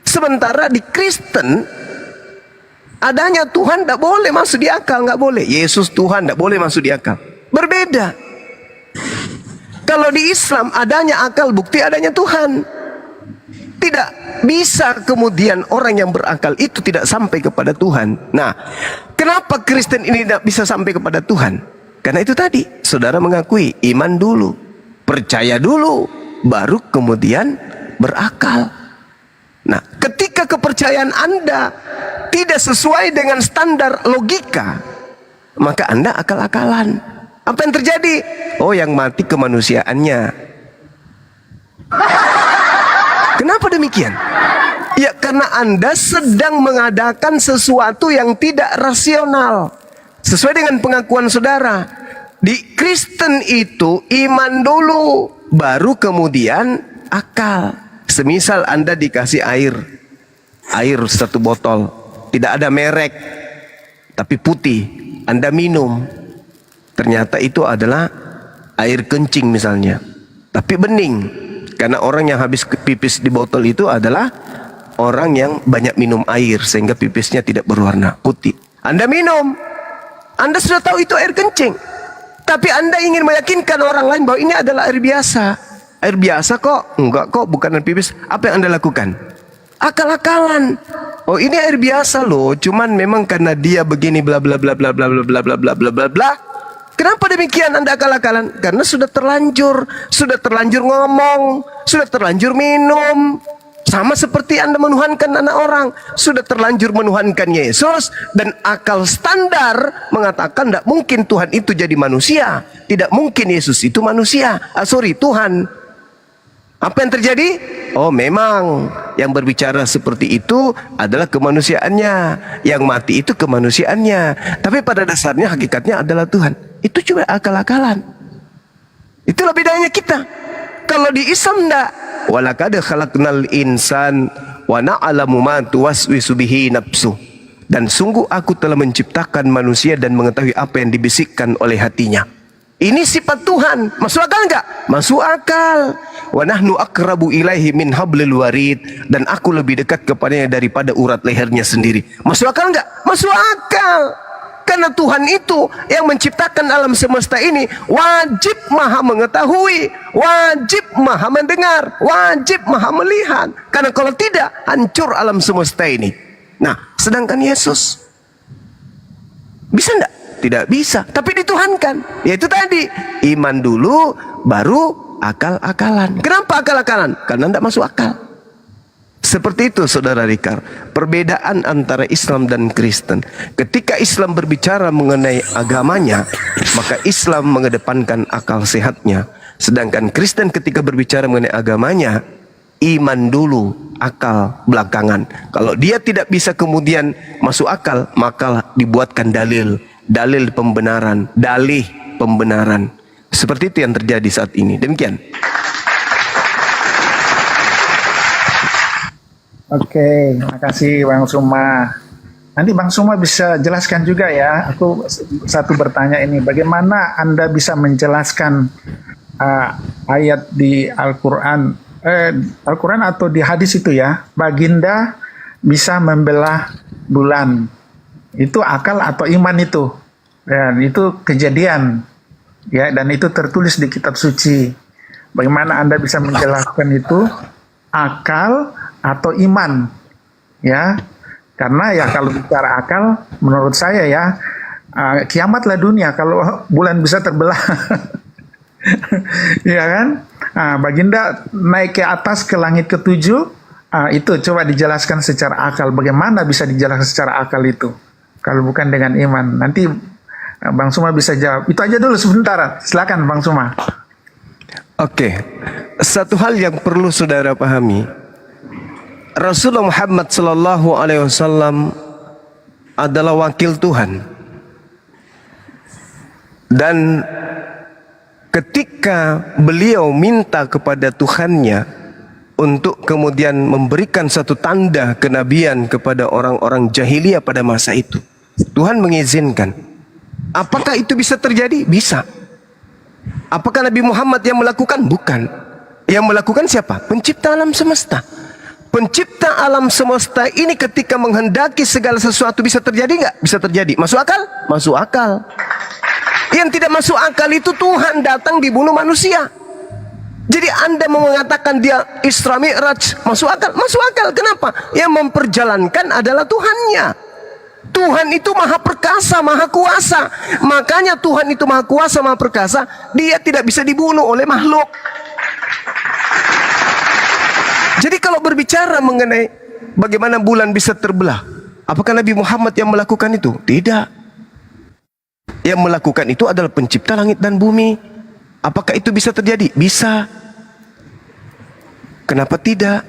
Speaker 1: Sementara di Kristen adanya Tuhan tidak boleh masuk di akal, nggak boleh. Yesus Tuhan tidak boleh masuk di akal. Berbeda. Kalau di Islam adanya akal bukti adanya Tuhan. Tidak bisa kemudian orang yang berakal itu tidak sampai kepada Tuhan. Nah, kenapa Kristen ini tidak bisa sampai kepada Tuhan? Karena itu tadi, saudara mengakui iman dulu, percaya dulu, baru kemudian berakal. Nah, ketika kepercayaan Anda tidak sesuai dengan standar logika, maka Anda akal-akalan. Apa yang terjadi? Oh, yang mati kemanusiaannya. Kenapa demikian? Ya karena Anda sedang mengadakan sesuatu yang tidak rasional. Sesuai dengan pengakuan saudara, di Kristen itu iman dulu, baru kemudian akal. Semisal Anda dikasih air 1 botol, tidak ada merek, tapi putih, Anda minum, ternyata itu adalah air kencing misalnya, tapi bening. Karena orang yang habis pipis di botol itu adalah orang yang banyak minum air, sehingga pipisnya tidak berwarna putih. Anda minum, Anda sudah tahu itu air kencing, tapi Anda ingin meyakinkan orang lain bahwa ini adalah air biasa. Air biasa kok? Enggak kok, bukan air pipis. Apa yang Anda lakukan? Akal-akalan. Oh, ini air biasa loh, cuman memang karena dia begini bla bla bla bla bla bla bla bla bla bla bla bla. Kenapa demikian Anda akal-akalan? Karena sudah terlanjur ngomong, sudah terlanjur minum. Sama seperti Anda menuhankan anak orang, sudah terlanjur menuhankan Yesus, dan akal standar mengatakan tidak mungkin Tuhan itu jadi manusia, tidak mungkin Yesus itu manusia. Tuhan. Apa yang terjadi? Oh, memang yang berbicara seperti itu adalah kemanusiaannya, yang mati itu kemanusiaannya, tapi pada dasarnya hakikatnya adalah Tuhan. Itu cuma akal-akalan. Itulah bedanya kita. Kalau di Islam enggak. Walaqad khalaqnal insan wa na'lamu ma tuwaswisu bihi nafsu. Dan sungguh aku telah menciptakan manusia dan mengetahui apa yang dibisikkan oleh hatinya. Ini sifat Tuhan. Masuk akal enggak? Masuk akal. Wa nahnu aqrabu ilaihi min hablil warid. Dan aku lebih dekat kepadanya daripada urat lehernya sendiri. Masuk akal enggak? Masuk akal. Karena Tuhan itu yang menciptakan alam semesta ini wajib maha mengetahui, wajib maha mendengar, wajib maha melihat. Karena kalau tidak, hancur alam semesta ini. Nah, sedangkan Yesus bisa enggak? Tidak bisa, tapi dituhankan. Yaitu tadi, iman dulu, baru akal-akalan. Kenapa akal-akalan? Karena tidak masuk akal. Seperti itu saudara Rikar, perbedaan antara Islam dan Kristen. Ketika Islam berbicara mengenai agamanya, maka Islam mengedepankan akal sehatnya. Sedangkan Kristen ketika berbicara mengenai agamanya, iman dulu, akal belakangan. Kalau dia tidak bisa kemudian masuk akal, maka dibuatkan dalil. Dalil pembenaran, dalih pembenaran. Seperti itu yang terjadi saat ini. Demikian.
Speaker 2: Oke, makasih Bang Suma. Nanti Bang Suma bisa jelaskan juga ya. Aku satu bertanya ini, bagaimana Anda bisa menjelaskan ayat di Al-Quran, Al-Quran atau di hadis itu ya, baginda bisa membelah bulan. Itu akal atau iman itu? Dan itu kejadian. Ya, dan itu tertulis di kitab suci. Bagaimana Anda bisa menjelaskan itu akal atau iman? Ya, karena ya kalau bicara akal, menurut saya ya, kiamatlah dunia kalau bulan bisa terbelah. Ya kan? Baginda naik ke atas ke langit ketujuh, itu coba dijelaskan secara akal. Bagaimana bisa dijelaskan secara akal itu? Kalau bukan dengan iman. Nanti Bang Suma bisa jawab. Itu aja dulu sebentar. Silakan Bang Suma.
Speaker 1: Oke. Satu hal yang perlu saudara pahami. Rasulullah Muhammad sallallahu alaihi wasallam adalah wakil Tuhan. Dan ketika beliau minta kepada Tuhannya untuk kemudian memberikan satu tanda kenabian kepada orang-orang jahiliyah pada masa itu, Tuhan mengizinkan. Apakah itu bisa terjadi? Bisa. Apakah Nabi Muhammad yang melakukan? Bukan. Yang melakukan siapa? Pencipta alam semesta. Pencipta alam semesta ini ketika menghendaki segala sesuatu bisa terjadi nggak? Bisa terjadi. Masuk akal? Masuk akal. Yang tidak masuk akal itu Tuhan datang dibunuh manusia. Jadi Anda mau mengatakan dia Isra Mi'raj, masuk akal? Masuk akal. Kenapa? Yang memperjalankan adalah Tuhannya. Tuhan itu maha perkasa, maha kuasa. Makanya Tuhan itu maha kuasa, maha perkasa. Dia tidak bisa dibunuh oleh makhluk. Jadi kalau berbicara mengenai bagaimana bulan bisa terbelah, apakah Nabi Muhammad yang melakukan itu? Tidak. Yang melakukan itu adalah pencipta langit dan bumi. Apakah itu bisa terjadi? Bisa. Kenapa tidak?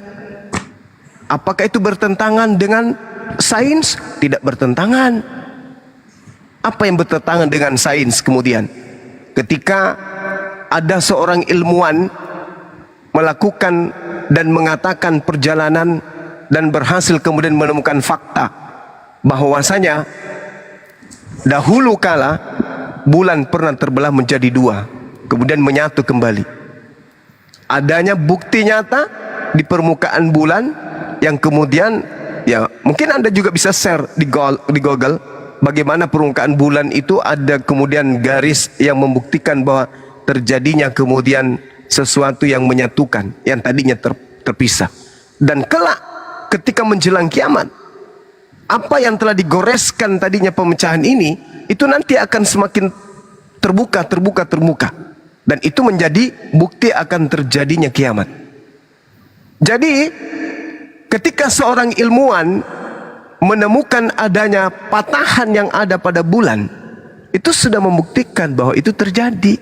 Speaker 1: Apakah itu bertentangan dengan sains? Tidak bertentangan. Apa yang bertentangan dengan sains kemudian? Ketika ada seorang ilmuwan melakukan dan mengatakan perjalanan dan berhasil kemudian menemukan fakta bahwasanya dahulu kala bulan pernah terbelah menjadi dua, kemudian menyatu kembali. Adanya bukti nyata di permukaan bulan yang kemudian, ya mungkin Anda juga bisa share di Google bagaimana permukaan bulan itu ada kemudian garis yang membuktikan bahwa terjadinya kemudian sesuatu yang menyatukan yang tadinya terpisah. Dan kelak ketika menjelang kiamat, apa yang telah digoreskan tadinya pemecahan ini, itu nanti akan semakin terbuka. Dan itu menjadi bukti akan terjadinya kiamat. Jadi ketika seorang ilmuwan menemukan adanya patahan yang ada pada bulan, itu sudah membuktikan bahwa itu terjadi.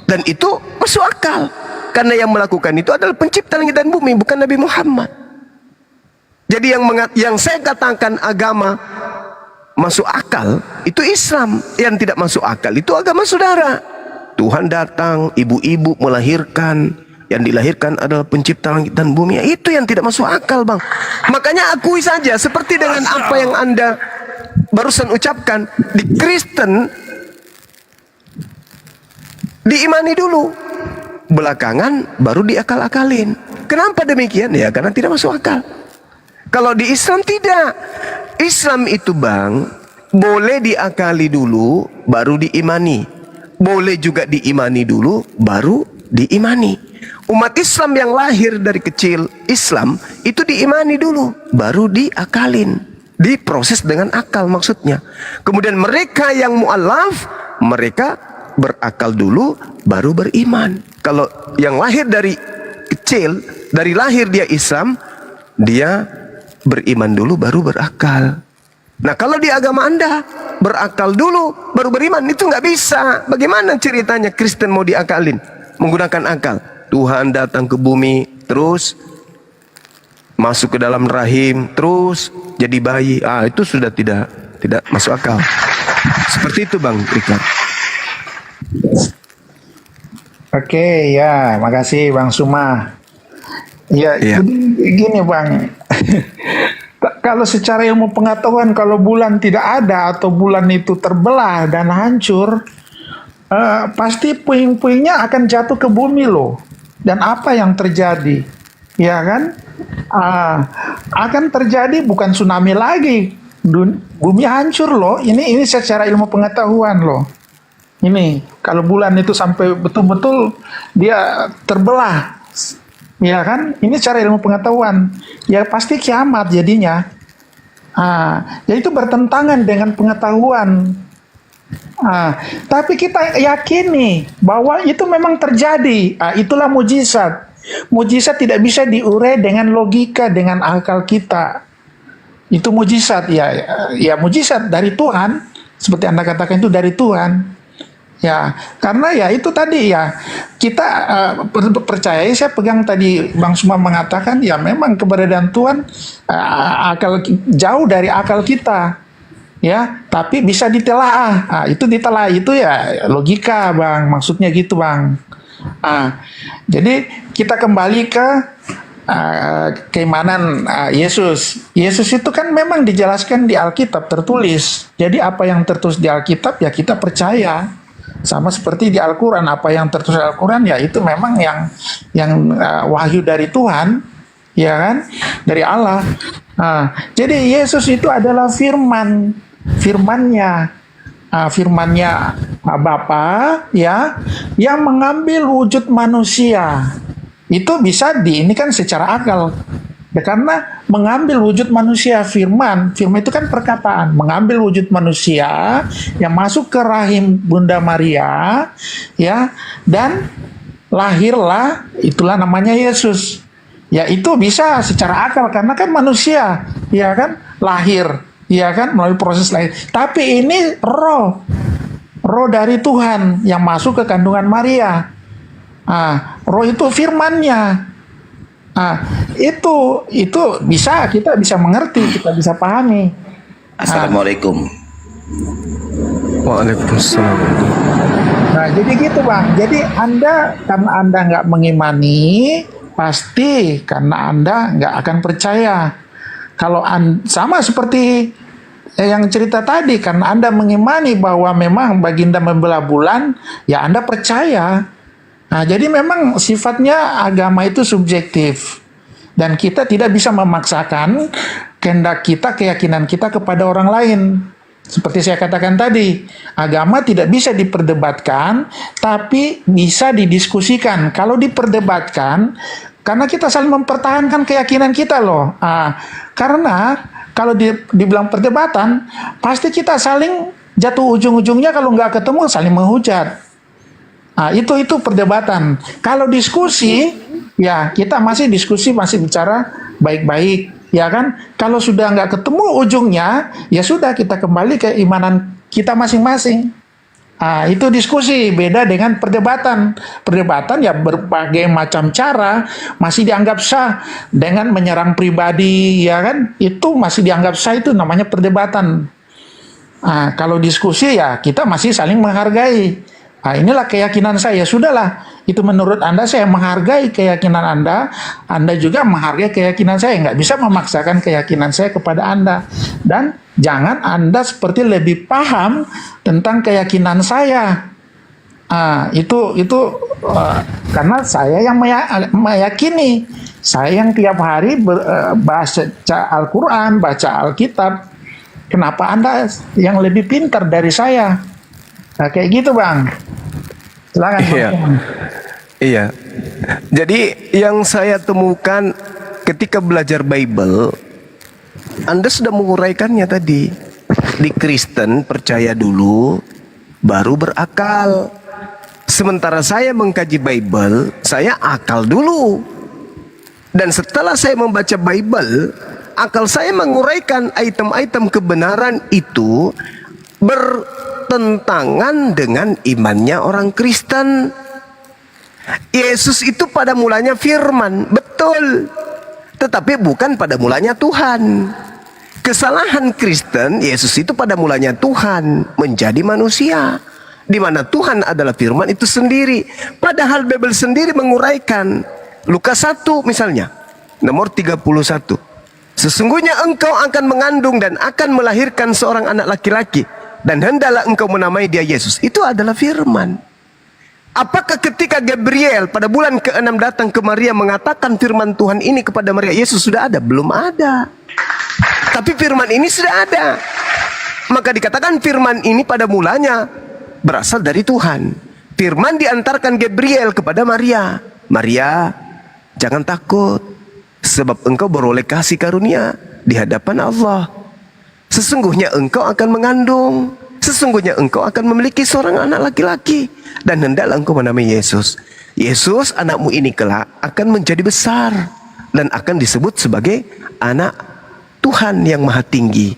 Speaker 1: Dan itu masuk akal. Karena yang melakukan itu adalah pencipta langit dan bumi, bukan Nabi Muhammad. Jadi yang saya katakan agama masuk akal itu Islam, yang tidak masuk akal itu agama saudara. Tuhan datang, ibu-ibu melahirkan, yang dilahirkan adalah pencipta langit dan bumi. Itu yang tidak masuk akal, Bang. Makanya akui saja, seperti dengan apa yang Anda barusan ucapkan, di Kristen diimani dulu, belakangan baru diakal-akalin. Kenapa demikian? Ya karena tidak masuk akal. Kalau di Islam tidak. Islam itu, Bang, boleh diakali dulu baru diimani. Boleh juga diimani dulu baru diimani. Umat Islam yang lahir dari kecil Islam itu diimani dulu baru diakalin. Diproses dengan akal maksudnya. Kemudian mereka yang mu'alaf, mereka berakal dulu baru beriman. Kalau yang lahir dari kecil, dari lahir dia Islam, dia beriman dulu baru berakal. Nah kalau di agama Anda berakal dulu baru beriman, itu nggak bisa. Bagaimana ceritanya Kristen mau diakalin menggunakan akal? Tuhan datang ke bumi, terus masuk ke dalam rahim, terus jadi bayi. Itu sudah tidak masuk akal. Seperti itu, Bang Rika.
Speaker 2: Oke, ya, makasih Bang Suma. Ya,
Speaker 1: Iya.
Speaker 2: jadi gini Bang. Kalau secara ilmu pengetahuan, kalau bulan tidak ada atau bulan itu terbelah dan hancur, pasti puing-puingnya akan jatuh ke bumi loh. Dan apa yang terjadi? Ya kan? Akan terjadi bukan tsunami lagi. Bumi hancur loh. Ini secara ilmu pengetahuan loh. Ini kalau bulan itu sampai betul-betul dia terbelah, ya kan? Ini secara ilmu pengetahuan. Ya pasti kiamat jadinya. Ya itu bertentangan dengan pengetahuan. Tapi kita yakini bahwa itu memang terjadi. Itulah mujizat. Mujizat tidak bisa diurai dengan logika, dengan akal kita. Itu mujizat ya mujizat dari Tuhan. Seperti Anda katakan itu dari Tuhan. Ya, karena ya itu tadi ya kita percaya. Saya pegang tadi Bang Suma mengatakan ya memang keberadaan Tuhan akal jauh dari akal kita. Ya, tapi bisa ditelaah. Itu ditelaah itu ya logika, Bang. Maksudnya gitu, Bang. Jadi kita kembali ke keimanan Yesus. Yesus itu kan memang dijelaskan di Alkitab tertulis. Jadi apa yang tertulis di Alkitab ya kita percaya. Sama seperti di Al-Quran, apa yang tertulis di Al-Quran ya itu memang yang wahyu dari Tuhan, ya kan, dari Allah. Jadi Yesus itu adalah firmannya Bapa ya, yang mengambil wujud manusia. Itu bisa ini kan secara akal. Ya, karena mengambil wujud manusia, firman itu kan perkataan, mengambil wujud manusia yang masuk ke rahim Bunda Maria, ya, dan lahirlah, itulah namanya Yesus. Ya itu bisa secara akal karena kan manusia, ya kan, lahir, ya kan, melalui proses lahir. Tapi ini roh dari Tuhan yang masuk ke kandungan Maria. Roh itu firmannya. Itu bisa kita bisa mengerti, kita bisa pahami.
Speaker 8: Assalamualaikum.
Speaker 1: Waalaikumsalam.
Speaker 2: Nah, jadi gitu Bang. Jadi karena Anda nggak mengimani, pasti karena Anda nggak akan percaya. Kalau sama seperti yang cerita tadi, karena Anda mengimani bahwa memang baginda membelah bulan, ya Anda percaya. Nah, jadi memang sifatnya agama itu subjektif. Dan kita tidak bisa memaksakan kehendak kita, keyakinan kita kepada orang lain. Seperti saya katakan tadi, agama tidak bisa diperdebatkan, tapi bisa didiskusikan. Kalau diperdebatkan, karena kita saling mempertahankan keyakinan kita loh. Karena kalau dibilang perdebatan, pasti kita saling jatuh ujung-ujungnya kalau nggak ketemu saling menghujat. Itu perdebatan. Kalau diskusi, ya kita masih diskusi, masih bicara baik-baik, ya kan? Kalau sudah nggak ketemu ujungnya, ya sudah kita kembali ke imanan kita masing-masing. Itu diskusi, beda dengan perdebatan. Perdebatan ya berbagai macam cara masih dianggap sah, dengan menyerang pribadi, ya kan? Itu masih dianggap sah, itu namanya perdebatan. Kalau diskusi ya kita masih saling menghargai. Inilah keyakinan saya, sudahlah. Itu menurut Anda, saya menghargai keyakinan Anda. Anda juga menghargai keyakinan saya. Nggak bisa memaksakan keyakinan saya kepada Anda. Dan jangan Anda seperti lebih paham tentang keyakinan saya. Karena saya yang meyakini. Saya yang tiap hari baca Al-Quran, baca Alkitab. Kenapa Anda yang lebih pintar dari saya? Kayak gitu, Bang. Silakan.
Speaker 1: Iya. Iya. Jadi yang saya temukan ketika belajar Bible, Anda sudah menguraikannya tadi. Di Kristen percaya dulu, baru berakal. Sementara saya mengkaji Bible, saya akal dulu. Dan setelah saya membaca Bible, akal saya menguraikan item-item kebenaran itu bertentangan dengan imannya orang Kristen. Yesus itu pada mulanya firman, betul. Tetapi bukan pada mulanya Tuhan. Kesalahan Kristen, Yesus itu pada mulanya Tuhan, menjadi manusia. Di mana Tuhan adalah firman itu sendiri. Padahal Bible sendiri menguraikan. Lukas 1 misalnya, nomor 31. Sesungguhnya engkau akan mengandung dan akan melahirkan seorang anak laki-laki, dan hendaklah engkau menamai dia Yesus. Itu adalah firman. Apakah ketika Gabriel pada bulan ke-6 datang ke Maria mengatakan firman Tuhan ini kepada Maria, Yesus sudah ada? Belum ada. Tapi firman ini sudah ada. Maka dikatakan firman ini pada mulanya berasal dari Tuhan. Firman diantarkan Gabriel kepada Maria. Maria, jangan takut, sebab engkau beroleh kasih karunia di hadapan Allah. Sesungguhnya engkau akan mengandung, sesungguhnya engkau akan memiliki seorang anak laki-laki, dan hendaklah engkau menamai Yesus. Yesus, anakmu ini kelak akan menjadi besar dan akan disebut sebagai anak Tuhan yang maha tinggi.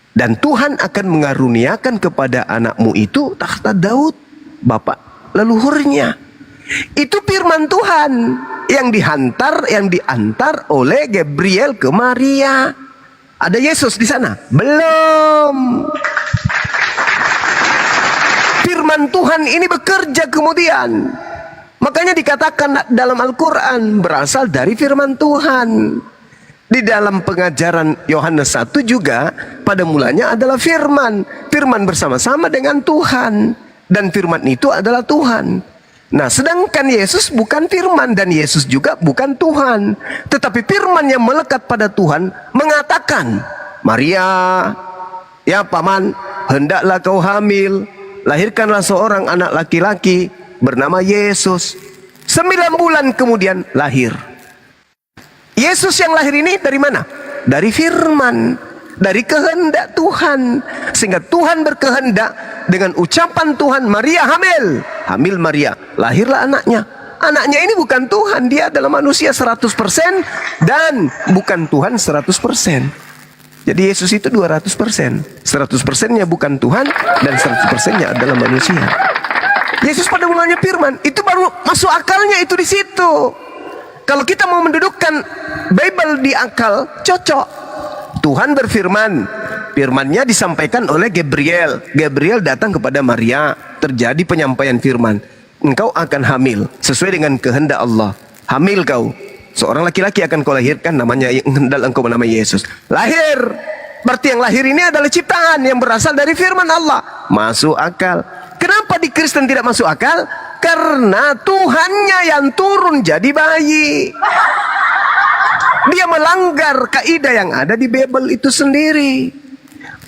Speaker 1: Dan Tuhan akan mengaruniakan kepada anakmu itu takhta Daud, bapak leluhurnya. Itu firman Tuhan yang diantar oleh Gabriel ke Maria. Ada Yesus di sana? Belum. Firman Tuhan ini bekerja kemudian. Makanya dikatakan dalam Al-Quran berasal dari firman Tuhan. Di dalam pengajaran Yohanes 1 juga pada mulanya adalah firman. Firman bersama-sama dengan Tuhan. Dan firman itu adalah Tuhan. Nah, sedangkan Yesus bukan firman dan Yesus juga bukan Tuhan. Tetapi firman yang melekat pada Tuhan mengatakan, Maria, ya paman, hendaklah kau hamil, lahirkanlah seorang anak laki-laki bernama Yesus. 9 bulan kemudian lahir. Yesus yang lahir ini dari mana? Dari firman, dari kehendak Tuhan. Sehingga Tuhan berkehendak dengan ucapan Tuhan, Maria hamil. Hamil Maria, lahirlah anaknya. Anaknya ini bukan Tuhan, dia adalah manusia 100% dan bukan Tuhan 100%. Jadi Yesus itu 200%. 100%-nya bukan Tuhan dan 100%-nya adalah manusia. Yesus pada mulanya firman, itu baru masuk akalnya itu di situ. Kalau kita mau mendudukkan Bible di akal, cocok. Tuhan berfirman, firmannya disampaikan oleh Gabriel. Gabriel datang kepada Maria, terjadi penyampaian firman. Engkau akan hamil sesuai dengan kehendak Allah. Hamil kau, seorang laki-laki akan kau lahirkan, namanya yang hendak engkau menamai Yesus. Lahir, berarti yang lahir ini adalah ciptaan yang berasal dari firman Allah. Masuk akal. Kenapa di Kristen tidak masuk akal? Karena Tuhannya yang turun jadi bayi. Dia melanggar kaidah yang ada di Bible itu sendiri.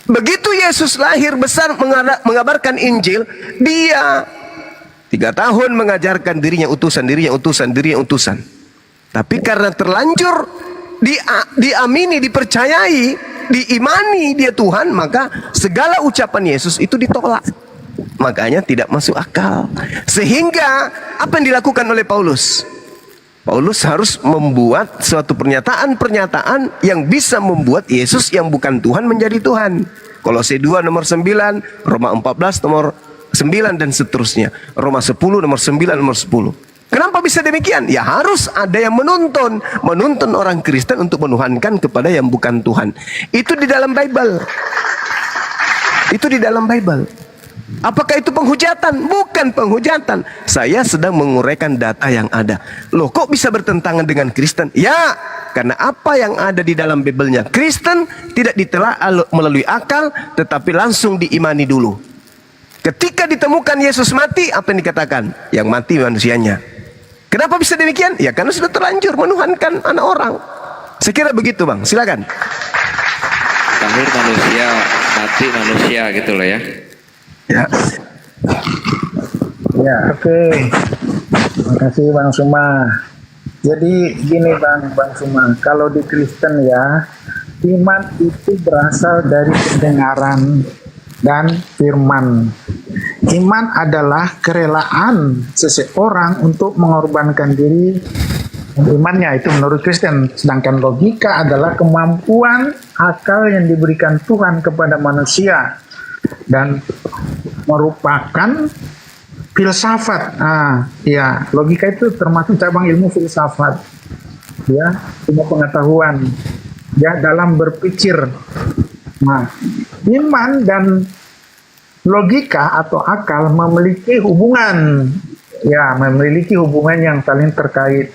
Speaker 1: Begitu Yesus lahir besar mengabarkan Injil, dia 3 tahun mengajarkan dirinya utusan. Tapi karena terlanjur diamini, dipercayai, diimani dia Tuhan, maka segala ucapan Yesus itu ditolak. Makanya tidak masuk akal. Sehingga apa yang dilakukan oleh Paulus? Paulus harus membuat suatu pernyataan yang bisa membuat Yesus yang bukan Tuhan menjadi Tuhan. Kolose 2 nomor 9, Roma 14 nomor 9 dan seterusnya. Roma 10 nomor 9 nomor 10. Kenapa bisa demikian? Ya harus ada yang menuntun orang Kristen untuk menuhankan kepada yang bukan Tuhan. Itu di dalam Bible. Itu di dalam Bible. Apakah itu penghujatan? Bukan penghujatan. Saya sedang menguraikan data yang ada. Loh, kok bisa bertentangan dengan Kristen? Ya, karena apa yang ada di dalam Bible-nya Kristen tidak ditelaah melalui akal, tetapi langsung diimani dulu. Ketika ditemukan Yesus mati, apa yang dikatakan? Yang mati manusianya. Kenapa bisa demikian? Ya karena sudah terlanjur menuhankan anak orang. Saya kira begitu, Bang. Silakan.
Speaker 4: Lahir manusia, mati manusia gitu loh ya.
Speaker 1: Ya.
Speaker 2: Ya, oke. Terima kasih Bang Suma. Jadi gini Bang Suma, kalau di Kristen ya, iman itu berasal dari pendengaran dan firman. Iman adalah kerelaan seseorang untuk mengorbankan diri dan imannya, itu menurut Kristen. Sedangkan logika adalah kemampuan akal yang diberikan Tuhan kepada manusia dan merupakan filsafat. Ya, logika itu termasuk cabang ilmu filsafat. Ya, ilmu pengetahuan. Ya, dalam berpikir. Nah, iman dan logika atau akal memiliki hubungan. Ya, memiliki hubungan yang saling terkait.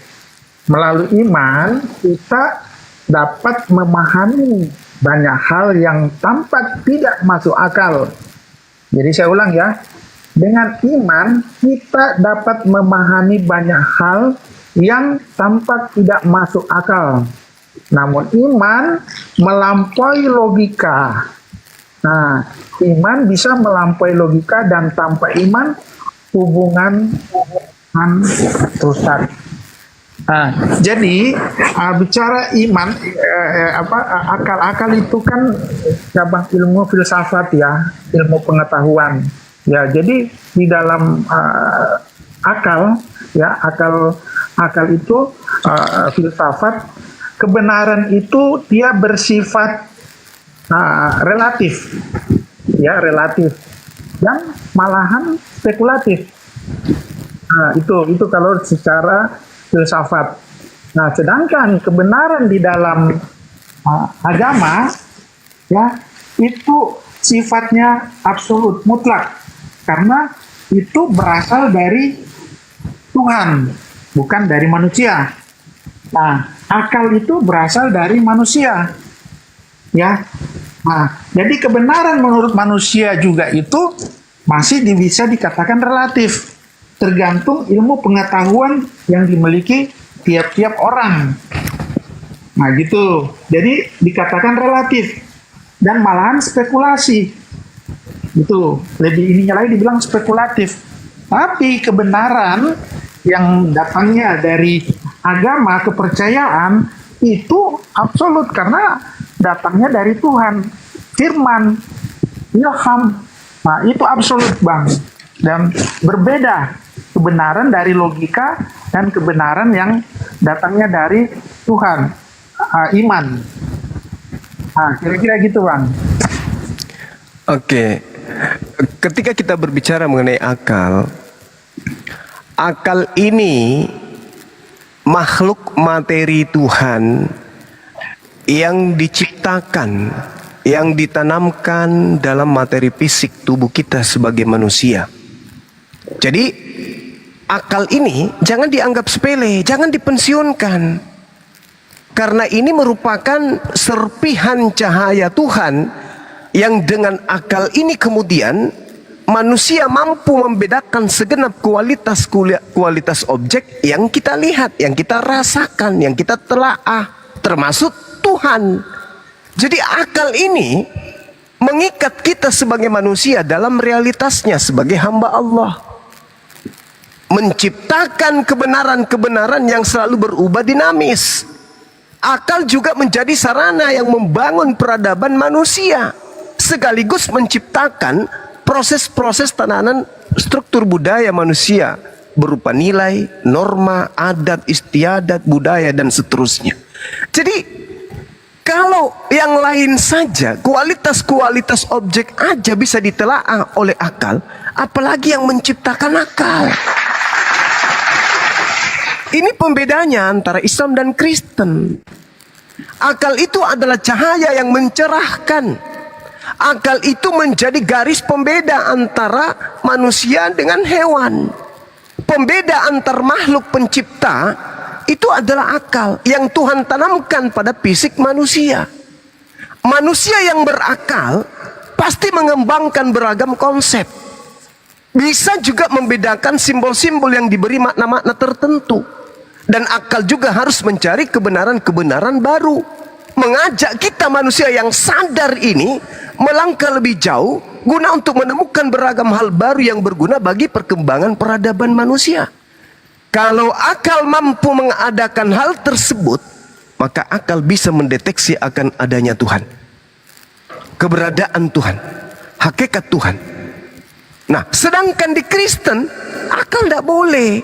Speaker 2: Melalui iman, kita dapat memahami banyak hal yang tampak tidak masuk akal. Jadi saya ulang ya, dengan iman kita dapat memahami banyak hal yang tampak tidak masuk akal. Namun iman melampaui logika. Nah, iman bisa melampaui logika dan tanpa iman hubungan rusak. Nah, jadi bicara iman, akal-akal itu kan cabang ilmu filsafat ya, ilmu pengetahuan. Ya, jadi di dalam akal itu filsafat, kebenaran itu dia bersifat relatif, ya relatif, dan malahan spekulatif. Nah, itu kalau secara filsafat. Nah, sedangkan kebenaran di dalam agama ya itu sifatnya absolut, mutlak, karena itu berasal dari Tuhan, bukan dari manusia. Nah, akal itu berasal dari manusia. Ya. Nah, jadi kebenaran menurut manusia juga itu masih bisa dikatakan relatif. Tergantung ilmu pengetahuan yang dimiliki tiap-tiap orang. Nah gitu. Jadi dikatakan relatif. Dan malahan spekulasi. Itu. Lebih ininya lagi dibilang spekulatif. Tapi kebenaran yang datangnya dari agama, kepercayaan, itu absolut. Karena datangnya dari Tuhan. Firman. Ilham. Nah itu absolut Bang. Dan berbeda kebenaran dari logika dan kebenaran yang datangnya dari Tuhan, iman. Nah, kira-kira gitu Bang.
Speaker 1: Oke. Ketika kita berbicara mengenai akal, akal ini makhluk materi Tuhan yang diciptakan, yang ditanamkan dalam materi fisik tubuh kita sebagai manusia. Jadi akal ini jangan dianggap sepele, jangan dipensiunkan. Karena ini merupakan serpihan cahaya Tuhan yang dengan akal ini kemudian manusia mampu membedakan segenap kualitas objek yang kita lihat, yang kita rasakan, yang kita telaah, termasuk Tuhan. Jadi akal ini mengikat kita sebagai manusia dalam realitasnya sebagai hamba Allah. Menciptakan kebenaran-kebenaran yang selalu berubah dinamis. Akal juga menjadi sarana yang membangun peradaban manusia, sekaligus menciptakan proses-proses tanaman struktur budaya manusia berupa nilai, norma, adat, istiadat, budaya, dan seterusnya. Jadi kalau yang lain saja, kualitas-kualitas objek aja bisa ditelaah oleh akal, apalagi yang menciptakan akal. Ini pembedanya antara Islam dan Kristen. Akal itu adalah cahaya yang mencerahkan. Akal itu menjadi garis pembeda antara manusia dengan hewan. Pembeda antar makhluk pencipta itu adalah akal yang Tuhan tanamkan pada fisik manusia. Manusia yang berakal pasti mengembangkan beragam konsep. Bisa juga membedakan simbol-simbol yang diberi makna-makna tertentu. Dan akal juga harus mencari kebenaran-kebenaran baru. Mengajak kita manusia yang sadar ini melangkah lebih jauh guna untuk menemukan beragam hal baru yang berguna bagi perkembangan peradaban manusia. Kalau akal mampu mengadakan hal tersebut, maka akal bisa mendeteksi akan adanya Tuhan, keberadaan Tuhan, hakikat Tuhan. Nah, sedangkan di Kristen, akal tidak boleh,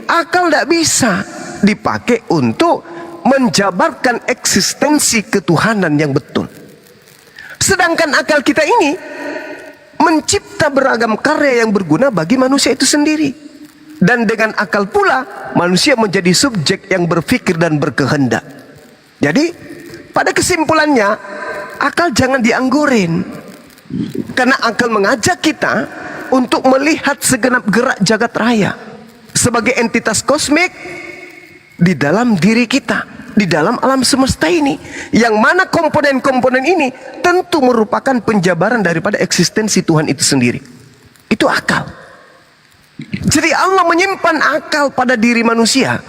Speaker 1: akal tidak bisa dipakai untuk menjabarkan eksistensi ketuhanan yang betul. Sedangkan akal kita ini mencipta beragam karya yang berguna bagi manusia itu sendiri. Dan dengan akal pula manusia menjadi subjek yang berpikir dan berkehendak. Jadi pada kesimpulannya, akal jangan dianggurin. Karena akal mengajak kita untuk melihat segenap gerak jagat raya sebagai entitas kosmik di dalam diri kita, di dalam alam semesta ini, yang mana komponen-komponen ini tentu merupakan penjabaran daripada eksistensi Tuhan itu sendiri. Itu akal. Jadi Allah menyimpan akal pada diri manusia.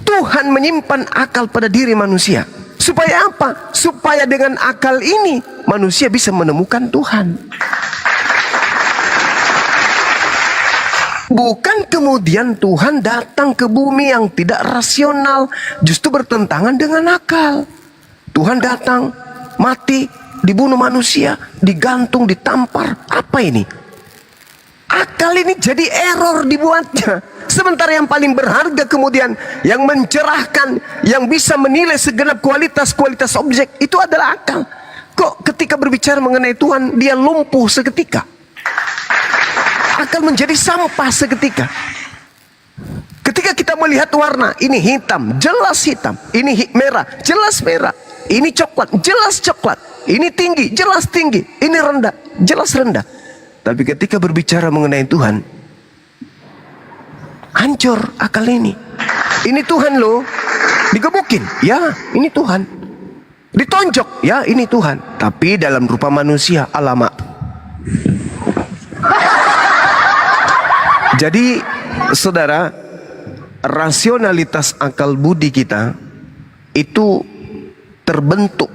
Speaker 1: Tuhan menyimpan akal pada diri manusia. Supaya apa? Supaya dengan akal ini manusia bisa menemukan Tuhan. Bukan kemudian Tuhan datang ke bumi yang tidak rasional, justru bertentangan dengan akal. Tuhan datang, mati, dibunuh manusia, digantung, ditampar. Apa ini? Akal ini jadi error dibuatnya. Sementara yang paling berharga kemudian, yang mencerahkan, yang bisa menilai segenap kualitas-kualitas objek, itu adalah akal. Kok ketika berbicara mengenai Tuhan, dia lumpuh seketika? Akal menjadi sampah seketika. Ketika kita melihat warna, ini hitam, jelas hitam. Ini merah, jelas merah. Ini coklat, jelas coklat. Ini tinggi, jelas tinggi. Ini rendah, jelas rendah. Tapi ketika berbicara mengenai Tuhan, hancur akal ini. Ini Tuhan loh. Digebukin, ya ini Tuhan. Ditonjok, ya ini Tuhan. Tapi dalam rupa manusia, alamak. Jadi saudara, rasionalitas akal budi kita itu terbentuk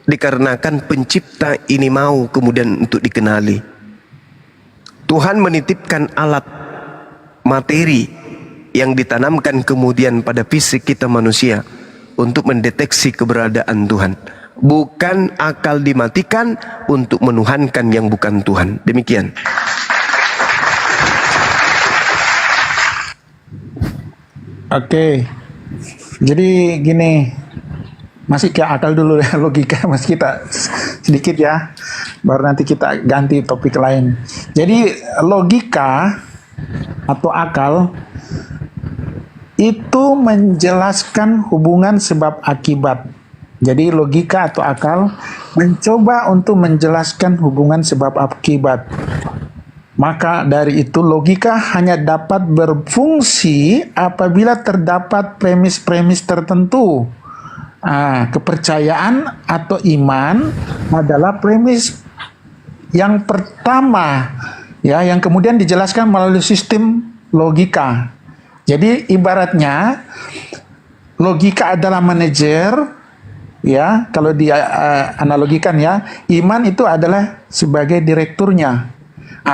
Speaker 1: dikarenakan pencipta ini mau kemudian untuk dikenali. Tuhan menitipkan alat materi yang ditanamkan kemudian pada fisik kita manusia untuk mendeteksi keberadaan Tuhan. Bukan akal dimatikan untuk menuhankan yang bukan Tuhan. Demikian.
Speaker 2: Oke, jadi gini, masih ke akal dulu ya, logika masih kita sedikit ya, baru nanti kita ganti topik lain. Jadi logika atau akal itu menjelaskan hubungan sebab akibat. Jadi logika atau akal mencoba untuk menjelaskan hubungan sebab akibat. Maka dari itu logika hanya dapat berfungsi apabila terdapat premis-premis tertentu. Kepercayaan atau iman adalah premis yang pertama, ya, yang kemudian dijelaskan melalui sistem logika. Jadi ibaratnya logika adalah manajer, ya, kalau dianalogikan ya, iman itu adalah sebagai direkturnya.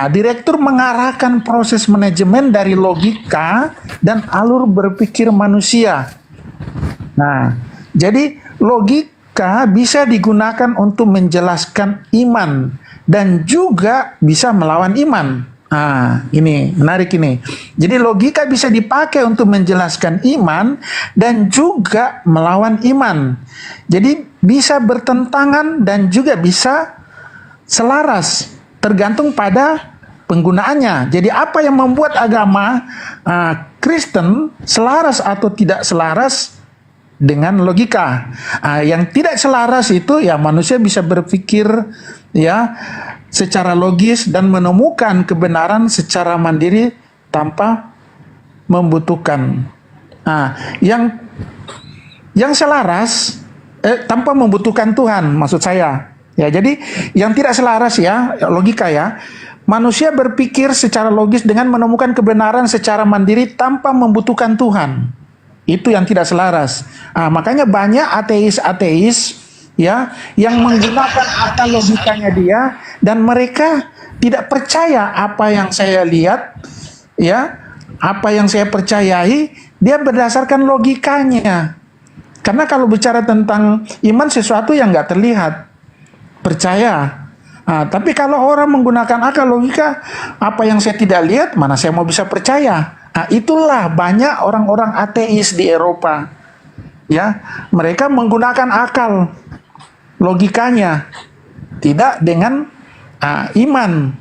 Speaker 2: Direktur mengarahkan proses manajemen dari logika dan alur berpikir manusia. Nah, jadi logika bisa digunakan untuk menjelaskan iman dan juga bisa melawan iman. Ini menarik ini. Jadi logika bisa dipakai untuk menjelaskan iman dan juga melawan iman. Jadi bisa bertentangan dan juga bisa selaras. Tergantung pada penggunaannya. Jadi apa yang membuat agama Kristen selaras atau tidak selaras dengan logika? Yang tidak selaras itu ya manusia bisa berpikir ya secara logis dan menemukan kebenaran secara mandiri tanpa membutuhkan. Yang selaras tanpa membutuhkan Tuhan, maksud saya. Ya, jadi yang tidak selaras ya, logika ya. Manusia berpikir secara logis dengan menemukan kebenaran secara mandiri tanpa membutuhkan Tuhan. Itu yang tidak selaras. Makanya banyak ateis-ateis ya yang menggunakan akal logikanya dia dan mereka tidak percaya apa yang saya lihat ya, apa yang saya percayai, dia berdasarkan logikanya. Karena kalau bicara tentang iman sesuatu yang nggak terlihat, percaya. Tapi kalau orang menggunakan akal logika, apa yang saya tidak lihat, mana saya mau bisa percaya? Itulah banyak orang-orang ateis di Eropa. Ya, mereka menggunakan akal logikanya, tidak dengan iman.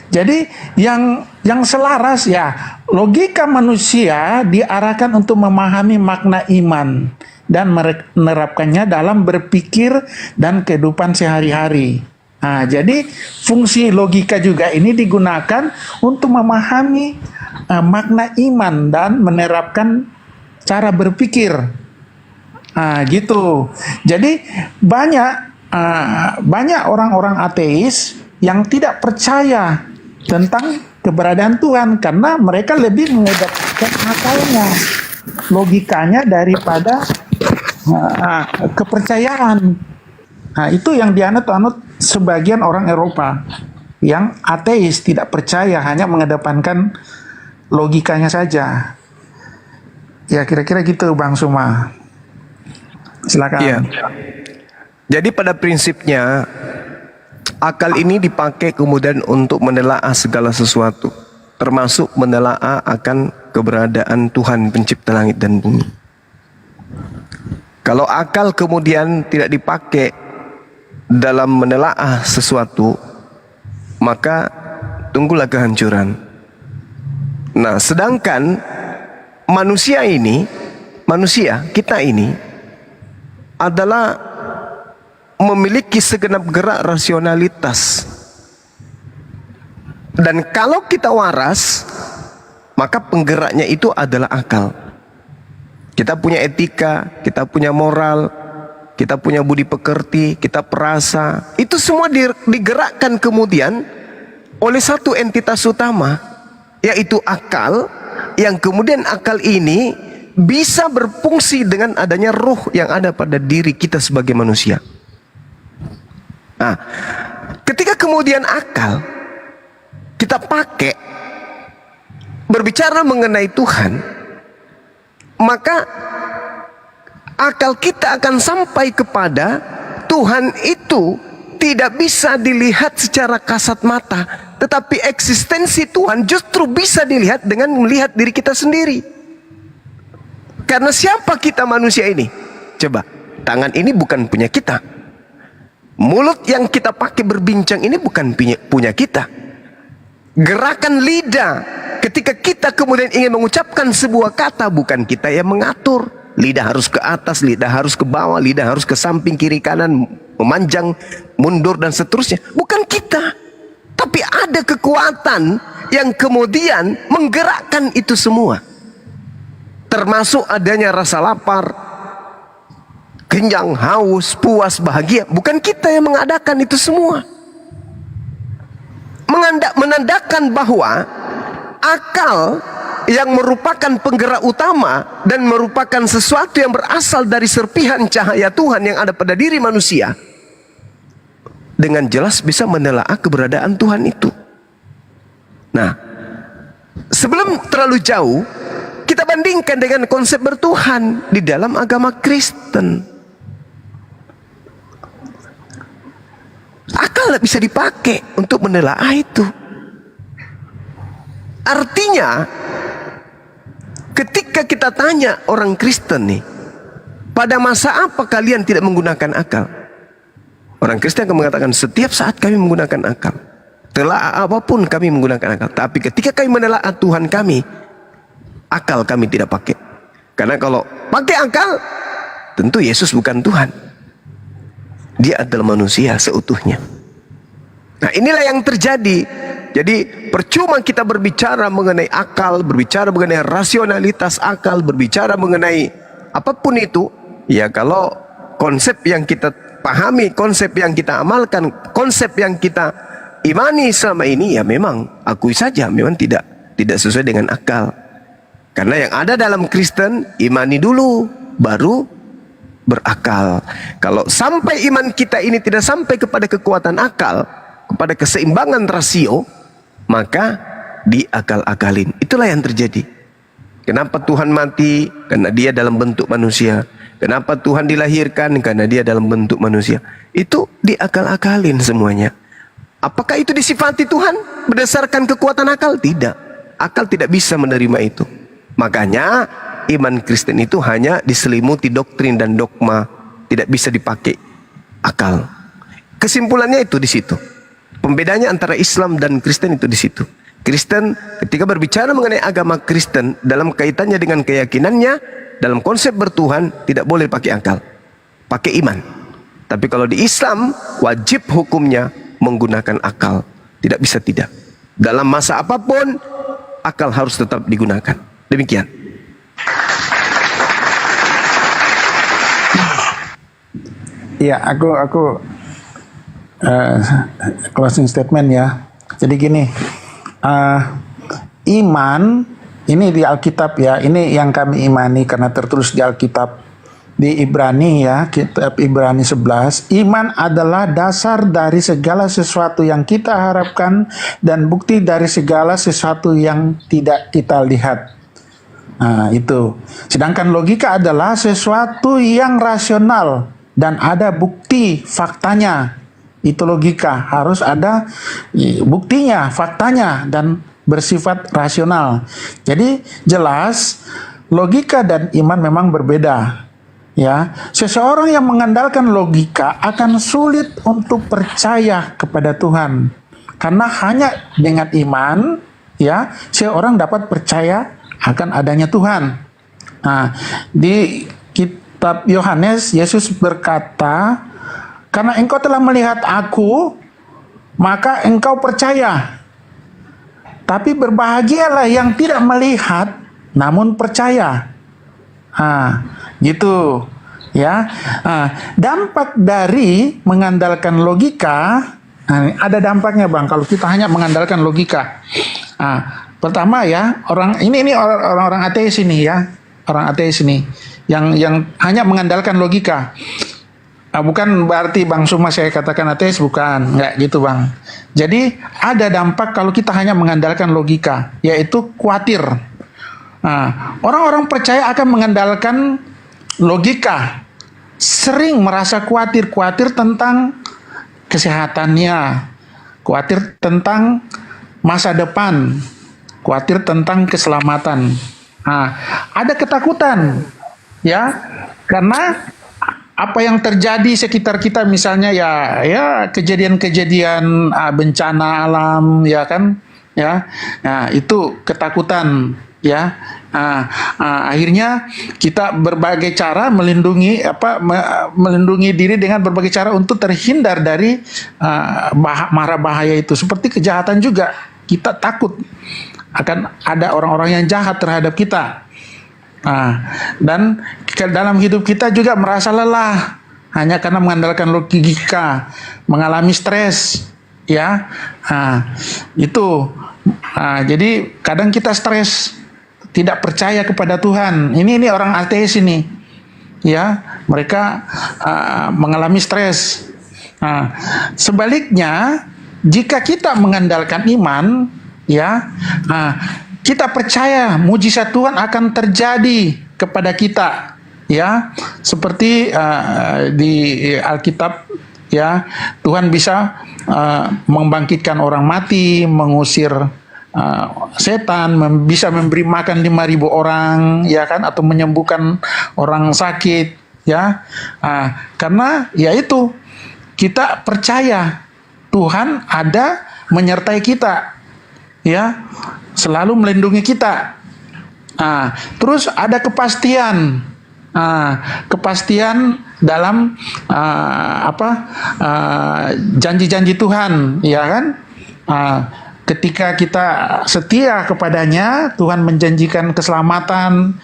Speaker 2: Jadi yang selaras ya logika manusia diarahkan untuk memahami makna iman dan menerapkannya dalam berpikir dan kehidupan sehari-hari. Jadi fungsi logika juga ini digunakan untuk memahami makna iman dan menerapkan cara berpikir. Gitu. Jadi banyak orang-orang ateis yang tidak percaya tentang keberadaan Tuhan karena mereka lebih mengedepankan akalnya, logikanya daripada kepercayaan. Itu yang dianut sebagian orang Eropa yang ateis, tidak percaya, hanya mengedepankan logikanya saja. Ya kira-kira gitu Bang Suma. Silakan.
Speaker 1: Iya. Jadi pada prinsipnya akal ini dipakai kemudian untuk menelaah segala sesuatu, termasuk menelaah akan keberadaan Tuhan pencipta langit dan bumi. Kalau akal kemudian tidak dipakai dalam menelaah sesuatu, maka tunggulah kehancuran. Nah, sedangkan manusia kita ini adalah memiliki segenap gerak rasionalitas. Dan kalau kita waras, maka penggeraknya itu adalah akal. Kita punya etika, kita punya moral, kita punya budi pekerti, kita perasa. Itu semua digerakkan kemudian oleh satu entitas utama, yaitu akal, yang kemudian akal ini bisa berfungsi dengan adanya ruh yang ada pada diri kita sebagai manusia. Nah, ketika kemudian akal kita pakai berbicara mengenai Tuhan, maka akal kita akan sampai kepada Tuhan itu tidak bisa dilihat secara kasat mata, tetapi eksistensi Tuhan justru bisa dilihat dengan melihat diri kita sendiri. Karena siapa kita manusia ini? Coba, tangan ini bukan punya kita. Mulut yang kita pakai berbincang ini bukan punya kita. Gerakan lidah ketika kita kemudian ingin mengucapkan sebuah kata, bukan kita yang mengatur. Lidah harus ke atas, lidah harus ke bawah, lidah harus ke samping, kiri, kanan, memanjang, mundur dan seterusnya. Bukan kita. Tapi ada kekuatan yang kemudian menggerakkan itu semua. Termasuk adanya rasa lapar, kenyang, haus, puas, bahagia. Bukan kita yang mengadakan itu semua. Menandakan bahwa akal yang merupakan penggerak utama dan merupakan sesuatu yang berasal dari serpihan cahaya Tuhan yang ada pada diri manusia, dengan jelas bisa menelaah keberadaan Tuhan itu. Nah, sebelum terlalu jauh, kita bandingkan dengan konsep bertuhan di dalam agama Kristen. Akal tidak bisa dipakai untuk menelaah itu. Artinya, ketika kita tanya orang Kristen nih, pada masa apa kalian tidak menggunakan akal? Orang Kristen akan mengatakan, setiap saat kami menggunakan akal. Telah apapun kami menggunakan akal. Tapi ketika kami menelaah Tuhan kami, akal kami tidak pakai. Karena kalau pakai akal, tentu Yesus bukan Tuhan. Dia adalah manusia seutuhnya. Nah, inilah yang terjadi. Jadi percuma kita berbicara mengenai akal, berbicara mengenai rasionalitas akal, berbicara mengenai apapun itu, ya kalau konsep yang kita pahami, konsep yang kita amalkan, konsep yang kita imani selama ini, ya memang akui saja memang tidak sesuai dengan akal. Karena yang ada dalam Kristen, imani dulu baru berakal. Kalau sampai iman kita ini tidak sampai kepada kekuatan akal, kepada keseimbangan rasio, maka diakal-akalin. Itulah yang terjadi. Kenapa Tuhan mati? Karena dia dalam bentuk manusia. Kenapa Tuhan dilahirkan? Karena dia dalam bentuk manusia. Itu diakal-akalin semuanya. Apakah itu disifati Tuhan berdasarkan kekuatan akal? Tidak. Akal tidak bisa menerima itu. Makanya iman Kristen itu hanya diselimuti doktrin dan dogma, tidak bisa dipakai akal. Kesimpulannya itu di situ. Pembedanya antara Islam dan Kristen itu di situ. Kristen ketika berbicara mengenai agama Kristen dalam kaitannya dengan keyakinannya, dalam konsep bertuhan tidak boleh pakai akal, pakai iman. Tapi kalau di Islam wajib hukumnya menggunakan akal, tidak bisa tidak. Dalam masa apapun akal harus tetap digunakan. Demikian.
Speaker 2: Ya, aku closing statement ya. Jadi gini, iman ini di Alkitab ya, ini yang kami imani karena tertulis di Alkitab. Di Ibrani ya, kitab Ibrani 11, iman adalah dasar dari segala sesuatu yang kita harapkan dan bukti dari segala sesuatu yang tidak kita lihat. Nah, itu. Sedangkan logika adalah sesuatu yang rasional dan ada bukti faktanya. Itu logika, harus ada buktinya, faktanya, dan bersifat rasional. Jadi jelas logika dan iman memang berbeda. Ya, seseorang yang mengandalkan logika akan sulit untuk percaya kepada Tuhan. Karena hanya dengan iman, ya, seorang dapat percaya akan adanya Tuhan. Nah, di kitab Yohanes, Yesus berkata, karena engkau telah melihat aku, maka engkau percaya. Tapi berbahagialah yang tidak melihat, namun percaya. Gitu. Ya. Dampak dari mengandalkan logika, ada dampaknya Bang, kalau kita hanya mengandalkan logika. Pertama ya, ini orang-orang ateis ini ya. Orang ateis ini yang hanya mengandalkan logika. Bukan berarti Bang Suma saya katakan ateis, bukan, enggak gitu Bang. Jadi ada dampak kalau kita hanya mengandalkan logika, yaitu khawatir. Orang-orang percaya akan mengandalkan logika, sering merasa khawatir tentang kesehatannya, khawatir tentang masa depan, khawatir tentang keselamatan. Ada ketakutan, ya, karena apa yang terjadi sekitar kita, misalnya ya kejadian-kejadian bencana alam, ya kan, ya, itu ketakutan, ya. Akhirnya kita berbagai cara melindungi diri dengan berbagai cara untuk terhindar dari mara bahaya itu. Seperti kejahatan juga, kita takut akan ada orang-orang yang jahat terhadap kita. Dan dalam hidup kita juga merasa lelah hanya karena mengandalkan logika, mengalami stres, ya. Itu. Jadi kadang kita stres, tidak percaya kepada Tuhan. Ini orang ateis ini, ya, mereka mengalami stres. Sebaliknya, jika kita mengandalkan iman, ya, kita percaya mujizat Tuhan akan terjadi kepada kita, ya, seperti di Alkitab, ya, Tuhan bisa membangkitkan orang mati, mengusir setan, bisa memberi makan 5.000 orang, ya kan, atau menyembuhkan orang sakit, ya. Karena ya itu, kita percaya Tuhan ada menyertai kita, ya, selalu melindungi kita. Terus ada kepastian, kepastian dalam janji-janji Tuhan, ya kan? Ketika kita setia kepadanya, Tuhan menjanjikan keselamatan.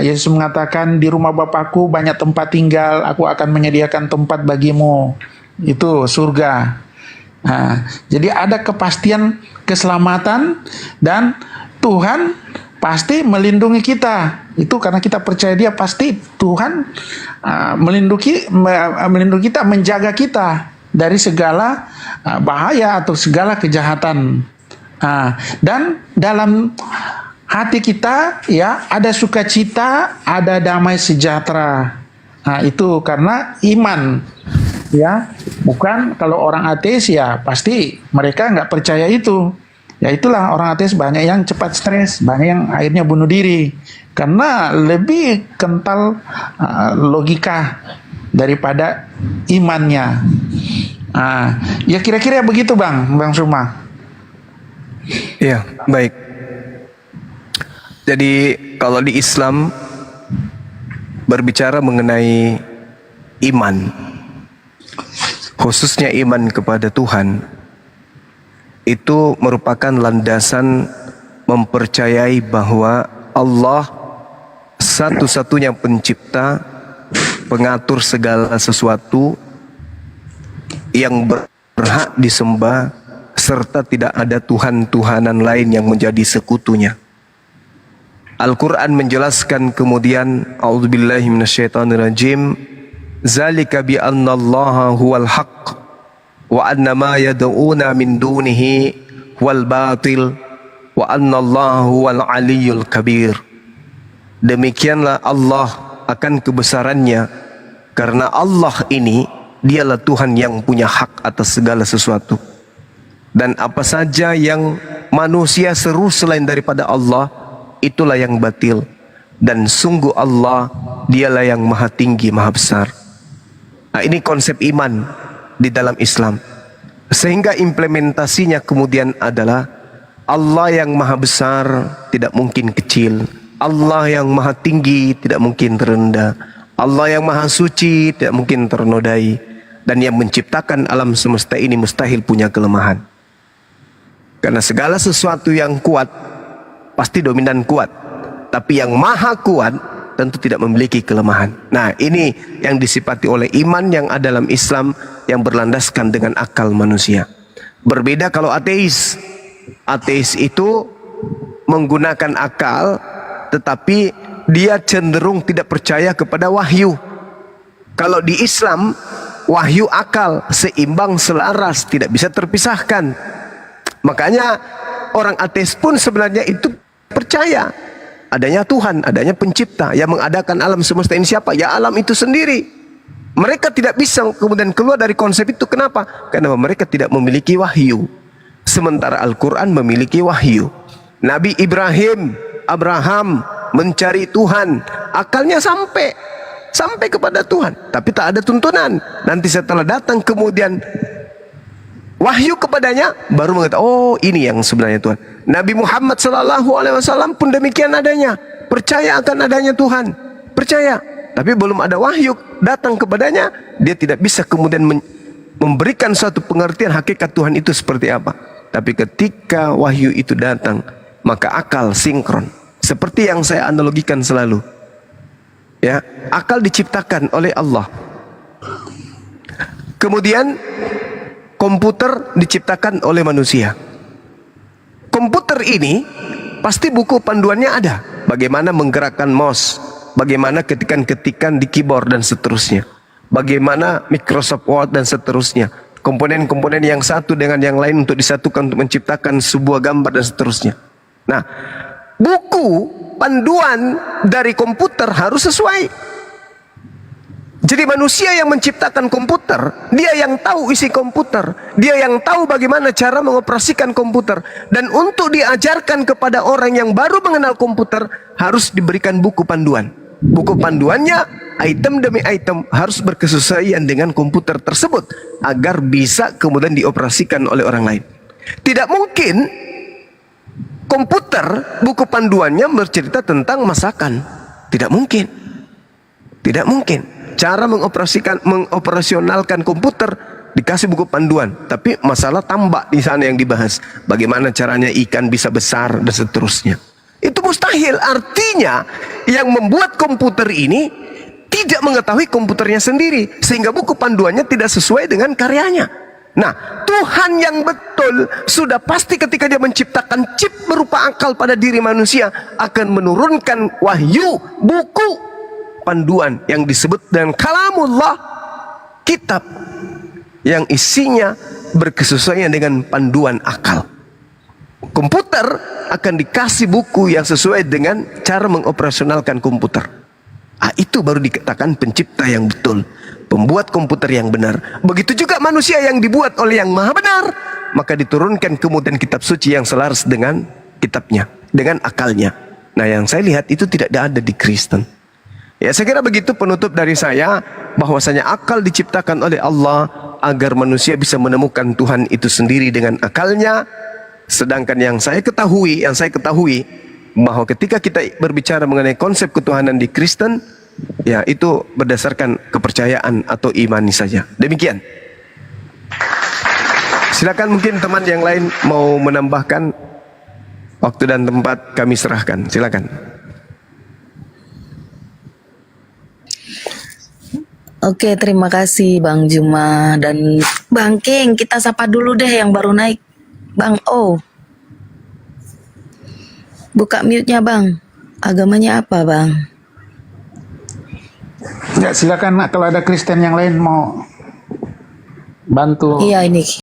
Speaker 2: Yesus mengatakan, di rumah Bapakku banyak tempat tinggal, aku akan menyediakan tempat bagimu. Itu surga. Jadi ada kepastian keselamatan, dan Tuhan pasti melindungi kita. Itu karena kita percaya Dia, pasti Tuhan melindungi kita, menjaga kita dari segala bahaya atau segala kejahatan. Dan dalam hati kita, ya, ada sukacita, ada damai sejahtera. Itu karena iman, ya. Bukan kalau orang ateis, ya pasti mereka nggak percaya itu. Ya itulah, orang ateis banyak yang cepat stres, banyak yang akhirnya bunuh diri karena lebih kental logika daripada imannya. Ya kira-kira begitu Bang Suma.
Speaker 1: Ya, baik. Jadi kalau di Islam berbicara mengenai iman, khususnya iman kepada Tuhan, itu merupakan landasan mempercayai bahwa Allah satu-satunya pencipta, pengatur segala sesuatu yang berhak disembah, serta tidak ada Tuhan-Tuhanan lain yang menjadi sekutunya. Al-Quran menjelaskan kemudian, A'udzubillahi minasyaitonirrajim, Zalika bi anna Allaha huwal haqq wa anna ma yad'una min dunihi wal batil wa anna Allaha huwal aliyyul kabir. Demikianlah Allah akan kebesarannya, karena Allah ini Dialah Tuhan yang punya hak atas segala sesuatu, dan apa saja yang manusia seru selain daripada Allah, itulah yang batil, dan sungguh Allah Dialah yang maha tinggi, maha besar. Ini konsep iman di dalam Islam, sehingga implementasinya kemudian adalah Allah yang maha besar tidak mungkin kecil, Allah yang maha tinggi tidak mungkin terendah, Allah yang maha suci tidak mungkin ternodai, dan yang menciptakan alam semesta ini mustahil punya kelemahan. Karena segala sesuatu yang kuat pasti dominan kuat, tapi yang maha kuat tentu tidak memiliki kelemahan. Nah, ini yang disifati oleh iman yang ada dalam Islam, yang berlandaskan dengan akal manusia. Berbeda kalau ateis. Ateis itu menggunakan akal, tetapi dia cenderung tidak percaya kepada wahyu. Kalau di Islam, wahyu akal seimbang, selaras, tidak bisa terpisahkan. Makanya orang ateis pun sebenarnya itu percaya adanya Tuhan, adanya pencipta yang mengadakan alam semesta ini. Siapa? Ya alam itu sendiri. Mereka tidak bisa kemudian keluar dari konsep itu. Kenapa? Karena mereka tidak memiliki wahyu. Sementara Al-Quran memiliki wahyu. Nabi Abraham mencari Tuhan, akalnya sampai kepada Tuhan, tapi tak ada tuntunan. Nanti setelah datang kemudian wahyu kepadanya, baru mengatakan, oh ini yang sebenarnya Tuhan. Nabi Muhammad SAW pun demikian adanya, percaya akan adanya Tuhan, percaya, tapi belum ada wahyu datang kepadanya, dia tidak bisa kemudian memberikan suatu pengertian hakikat Tuhan itu seperti apa. Tapi ketika wahyu itu datang, maka akal sinkron. Seperti yang saya analogikan selalu, ya, akal diciptakan oleh Allah. Kemudian komputer diciptakan oleh manusia. Komputer ini pasti buku panduannya ada. Bagaimana menggerakkan mouse, bagaimana ketikan-ketikan di keyboard dan seterusnya, bagaimana Microsoft Word dan seterusnya, komponen-komponen yang satu dengan yang lain untuk disatukan untuk menciptakan sebuah gambar dan seterusnya. Nah, buku panduan dari komputer harus sesuai. Jadi manusia yang menciptakan komputer, dia yang tahu isi komputer, dia yang tahu bagaimana cara mengoperasikan komputer. Dan untuk diajarkan kepada orang yang baru mengenal komputer, harus diberikan buku panduan. Buku panduannya, item demi item, harus berkesesuaian dengan komputer tersebut, agar bisa kemudian dioperasikan oleh orang lain. Tidak mungkin komputer buku panduannya bercerita tentang masakan. Tidak mungkin. Tidak mungkin. Cara mengoperasionalkan komputer dikasih buku panduan, tapi masalah tambak di sana yang dibahas. Bagaimana caranya ikan bisa besar dan seterusnya. Itu mustahil. Artinya yang membuat komputer ini tidak mengetahui komputernya sendiri, sehingga buku panduannya tidak sesuai dengan karyanya. Nah, Tuhan yang betul sudah pasti ketika dia menciptakan chip berupa akal pada diri manusia akan menurunkan wahyu, buku panduan yang disebut dengan kalamullah, kitab yang isinya berkesesuaian dengan panduan akal. Komputer akan dikasih buku yang sesuai dengan cara mengoperasionalkan komputer. Itu baru dikatakan pencipta yang betul, pembuat komputer yang benar. Begitu juga manusia yang dibuat oleh yang maha benar, maka diturunkan kemudian kitab suci yang selaras dengan kitabnya, dengan akalnya. Nah, yang saya lihat itu tidak ada di Kristen. Ya, saya kira begitu penutup dari saya, bahwasanya akal diciptakan oleh Allah agar manusia bisa menemukan Tuhan itu sendiri dengan akalnya. Sedangkan yang saya ketahui bahwa ketika kita berbicara mengenai konsep ketuhanan di Kristen, ya itu berdasarkan kepercayaan atau imani saja. Demikian. Silakan mungkin teman yang lain mau menambahkan, waktu dan tempat kami serahkan. Silakan.
Speaker 3: Oke, terima kasih Bang Juma dan Bang King. Kita sapa dulu deh yang baru naik. Bang O. Buka mute-nya Bang. Agamanya apa Bang?
Speaker 2: Ya, silakan kalau ada Kristen yang lain mau bantu.
Speaker 3: Iya ini